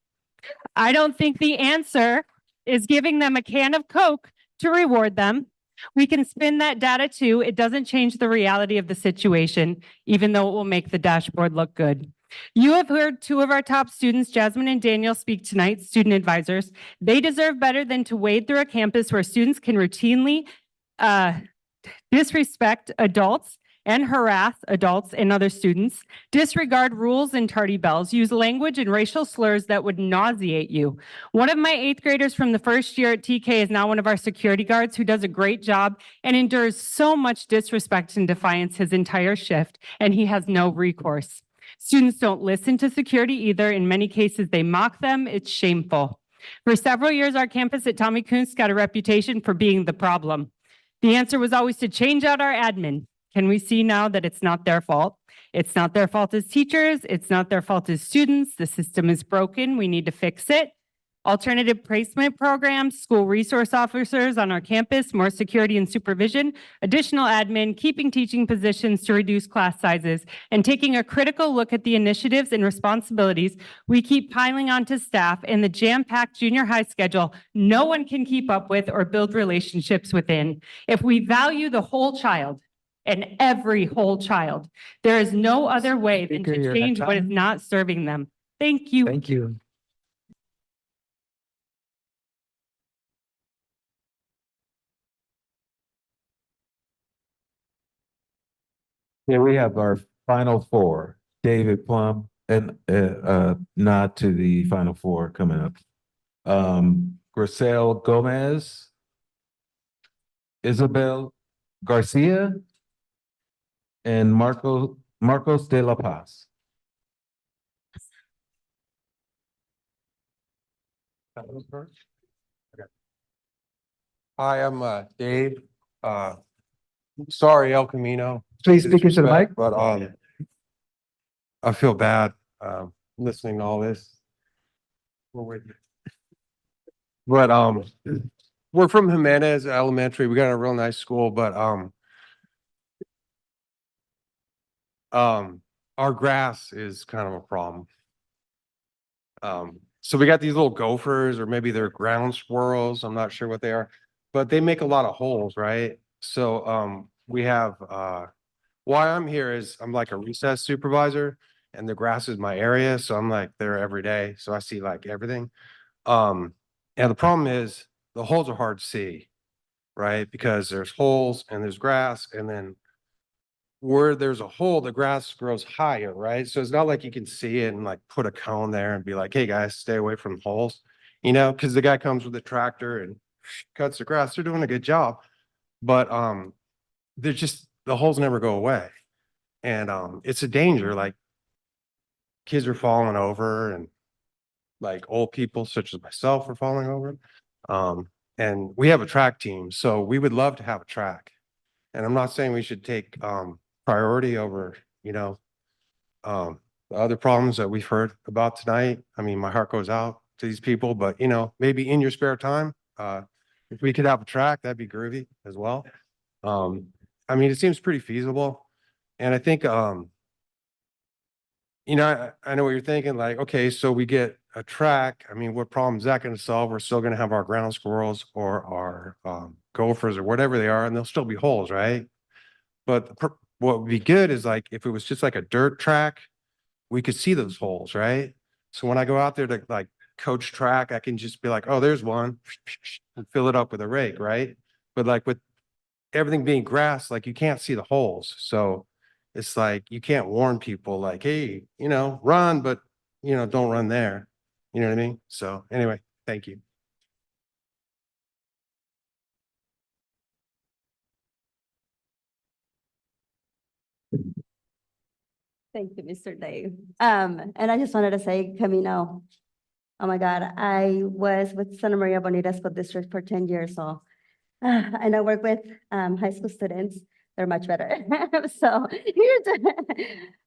I don't think the answer is giving them a can of Coke to reward them. We can spin that data too. It doesn't change the reality of the situation, even though it will make the dashboard look good. You have heard 2 of our top students, Jasmine and Daniel, speak tonight, student advisors. They deserve better than to wade through a campus where students can routinely disrespect adults and harass adults and other students, disregard rules and tardy bells, use language and racial slurs that would nauseate you. One of my 8th graders from the first year at TK is now one of our security guards who does a great job and endures so much disrespect and defiance his entire shift, and he has no recourse. Students don't listen to security either. In many cases, they mock them. It's shameful. For several years, our campus at Tommy Kunst got a reputation for being the problem. The answer was always to change out our admin. Can we see now that it's not their fault? It's not their fault as teachers. It's not their fault as students. The system is broken. We need to fix it. Alternative placement programs, school resource officers on our campus, more security and supervision, additional admin, keeping teaching positions to reduce class sizes, and taking a critical look at the initiatives and responsibilities we keep piling onto staff in the jam-packed junior high schedule no one can keep up with or build relationships within. If we value the whole child, and every whole child, there is no other way than Speaker, to you're at change what is time. not serving them. Thank you. Thank you. Here we have our final four, David Plum, and nod to the final four coming up. Grisel Gomez, Isabel Garcia, and Marcos de la Paz. Hi, I'm Dave. Sorry, El Camino. Please speak into the mic. But I feel bad listening to all this. But we're from Jimenez Elementary. We got a real nice school, but our grass is kind of a problem. So we got these little gophers, or maybe they're ground squirrels. I'm not sure what they are, but they make a lot of holes, right? So we have why I'm here is I'm like a recess supervisor, and the grass is my area, so I'm like there every day, so I see like everything. And the problem is the holes are hard to see, right? Because there's holes and there's grass, and then where there's a hole, the grass grows higher, right? So it's not like you can see it and like put a cone there and be like, hey guys, stay away from holes, you know, because the guy comes with a tractor and cuts the grass. They're doing a good job. But they're just, the holes never go away. And it's a danger. Like kids are falling over, and like old people such as myself are falling over. And we have a track team, so we would love to have a track. And I'm not saying we should take priority over, you know, the other problems that we've heard about tonight. I mean, my heart goes out to these people, but you know, maybe in your spare time, if we could have a track, that'd be groovy as well. I mean, it seems pretty feasible. And I think, you know, I know what you're thinking, like, okay, so we get a track. I mean, what problem is that going to solve? We're still going to have our ground squirrels or our gophers or whatever they are, and there'll still be holes, right? But what would be good is like, if it was just like a dirt track, we could see those holes, right? So when I go out there to like coach track, I can just be like, oh, there's one, and fill it up with a rake, right? But like with everything being grass, like you can't see the holes. So it's like, you can't warn people like, hey, you know, run, but you know, don't run there. You know what I mean? So anyway, thank you. Thank you, Mr. Dave. And I just wanted to say, Camino, oh my God, I was with Santa Maria Bonita School District for 10 years, so and I work with high school students. They're much better. So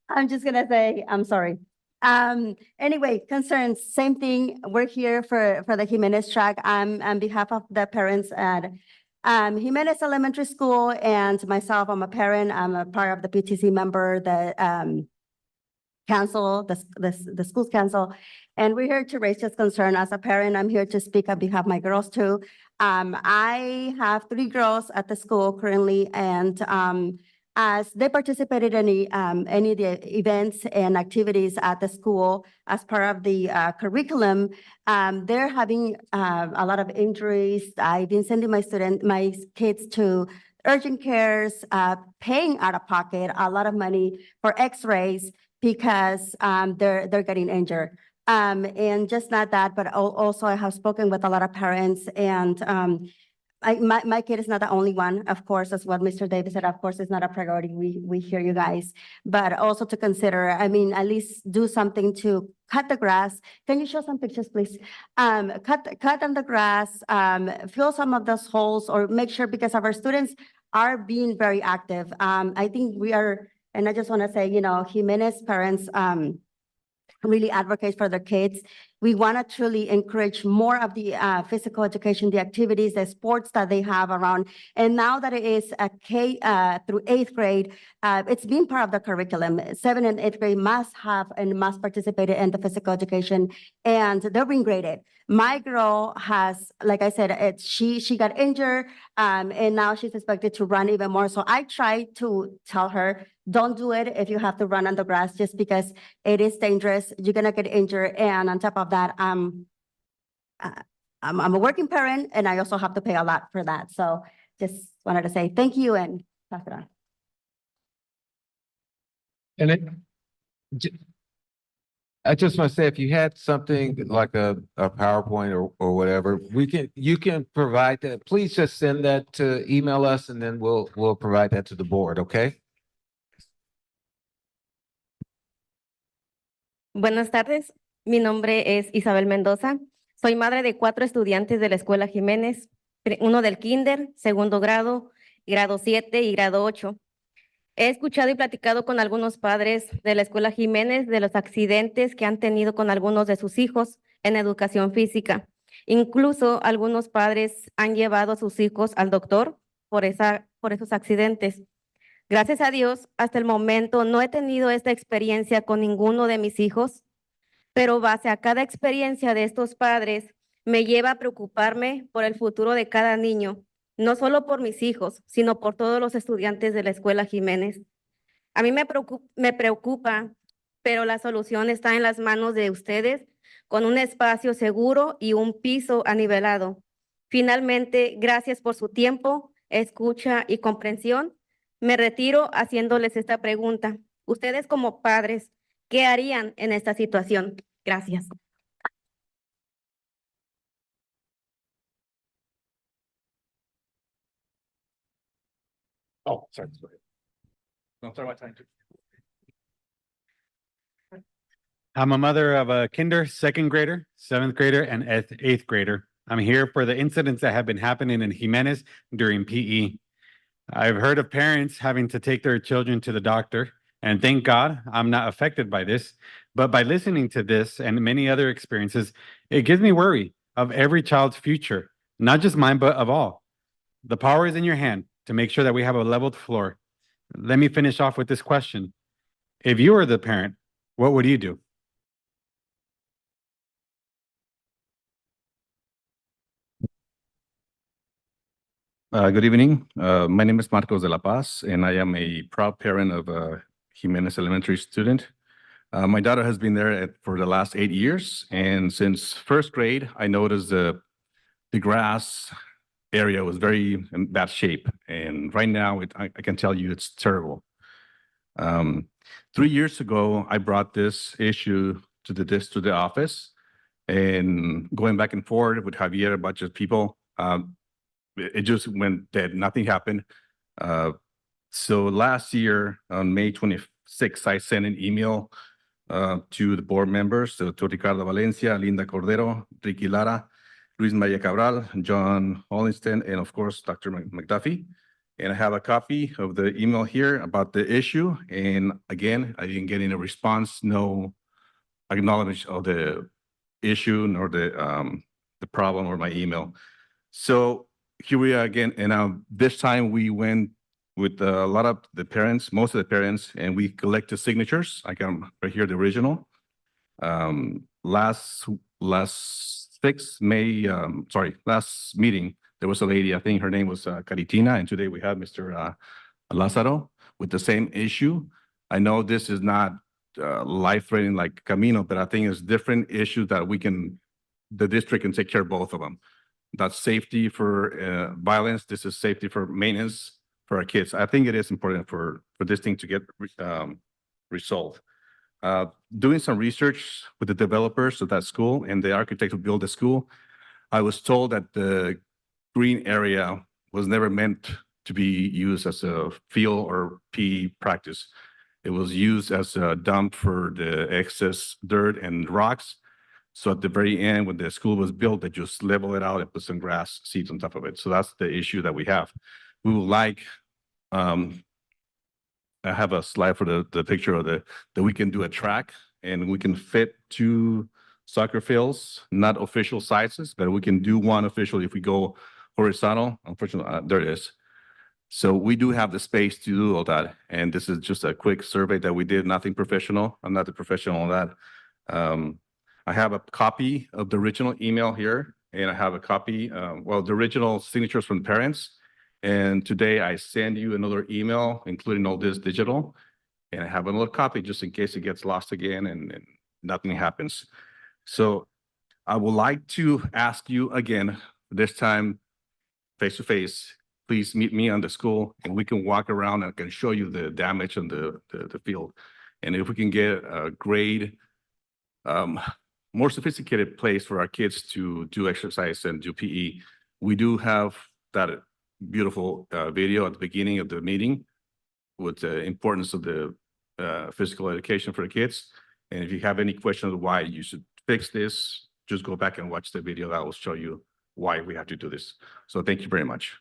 I'm just gonna say, I'm sorry. Anyway, concerns, same thing. We're here for the Jimenez track. I'm on behalf of the parents at Jimenez Elementary School, and myself, I'm a parent. I'm a part of the PTC member, the council, the school's council. And we're here to raise this concern. As a parent, I'm here to speak on behalf of my girls too. I have 3 girls at the school currently, and as they participated in any of the events and activities at the school as part of the curriculum, they're having a lot of injuries. I've been sending my kids to urgent cares, paying out of pocket a lot of money for x-rays because they're getting injured. And just not that, but also I have spoken with a lot of parents, and my kid is not the only one, of course, as what Mr. Davis said, of course, it's not a priority. We hear you guys, but also to consider, I mean, at least do something to cut the grass. Can you show some pictures, please? Cut on the grass, fill some of those holes, or make sure, because of our students are being very active. I think we are, and I just want to say, you know, Jimenez parents, really advocate for their kids. We want to truly encourage more of the physical education, the activities, the sports that they have around. And now that it is a K through 8th grade, it's been part of the curriculum. 7th and 8th grade must have and must participate in the physical education, and they're being graded. My girl has, like I said, she got injured, and now she's expected to run even more. So I try to tell her, don't do it if you have to run on the grass, just because it is dangerous. You're gonna get injured, and on top of that, I'm a working parent, and I also have to pay a lot for that. So just wanted to say thank you and pass it on. And I just want to say, if you had something like a PowerPoint or whatever, you can provide that. Please just send that to email us, and then we'll provide that to the board, okay? Buenas tardes, mi nombre es Isabel Mendoza. Soy madre de 4 estudiantes de la Escuela Jiménez, uno del kinder, segundo grado, grado 7 y grado 8. He escuchado y platicado con algunos padres de la Escuela Jiménez de los accidentes que han tenido con algunos de sus hijos en educación física. Incluso algunos padres han llevado a sus hijos al doctor por esos accidentes. Gracias a Dios, hasta el momento no he tenido esta experiencia con ninguno de mis hijos, pero base a cada experiencia de estos padres, me lleva a preocuparme por el futuro de cada niño, no solo por mis hijos, sino por todos los estudiantes de la Escuela Jiménez. A mí me preocupa, pero la solución está en las manos de ustedes, con un espacio seguro y un piso anivelado. Finalmente, gracias por su tiempo, escucha y comprensión. Me retiro haciéndoles esta pregunta. Ustedes como padres, ¿qué harían en esta situación? Gracias. Oh, sorry. Don't start my time. I'm a mother of a kinder, 2nd grader, 7th grader, and 8th grader. I'm here for the incidents that have been happening in Jimenez during PE. I've heard of parents having to take their children to the doctor, and thank God I'm not affected by this. But by listening to this and many other experiences, it gives me worry of every child's future, not just mine, but of all. The power is in your hand to make sure that we have a leveled floor. Let me finish off with this question. If you were the parent, what would you do? Good evening. My name is Marcos de la Paz, and I am a proud parent of a Jimenez Elementary student. My daughter has been there for the last 8 years, and since 1st grade, I noticed the grass area was very in bad shape, and right now I can tell you it's terrible. 3 years ago, I brought this issue to the office, and going back and forth with Javier, a bunch of people, it just went dead. Nothing happened. So last year on May 26th, I sent an email to the board members, to Ricardo Valencia, Linda Cordero, Ricky Lara, Luis Maria Cabral, John Hollingston, and of course, Dr. McDuffie. And I have a copy of the email here about the issue. And again, I didn't get any response, no acknowledgement of the issue nor the problem or my email. So here we are again, and this time we went with a lot of the parents, most of the parents, and we collected signatures. I got right here the original. Last meeting, there was a lady, I think her name was Caritina, and today we have Mr. Lázaro with the same issue. I know this is not life-threatening like Camino, but I think it's different issues that the district can take care of both of them. That's safety for violence. This is safety for maintenance for our kids. I think it is important for this thing to get resolved. Doing some research with the developers of that school and the architect who built the school, I was told that the green area was never meant to be used as a field or PE practice. It was used as a dump for the excess dirt and rocks. So at the very end, when the school was built, they just level it out and put some grass seeds on top of it. So that's the issue that we have. We would like, I have a slide for the picture of that we can do a track and we can fit 2 soccer fields, not official sizes, but we can do one official if we go horizontal. Unfortunately, there it is. So we do have the space to do all that. And this is just a quick survey that we did, nothing professional. I'm not the professional on that. I have a copy of the original email here, and I have a copy, the original signatures from parents. And today I send you another email, including all this digital. And I have another copy just in case it gets lost again and nothing happens. So I would like to ask you again, this time face to face, please meet me on the school and we can walk around and I can show you the damage on the field. And if we can get a grade, more sophisticated place for our kids to do exercise and do PE. We do have that beautiful video at the beginning of the meeting with the importance of the physical education for the kids. And if you have any questions why you should fix this, just go back and watch the video that will show you why we have to do this. So thank you very much.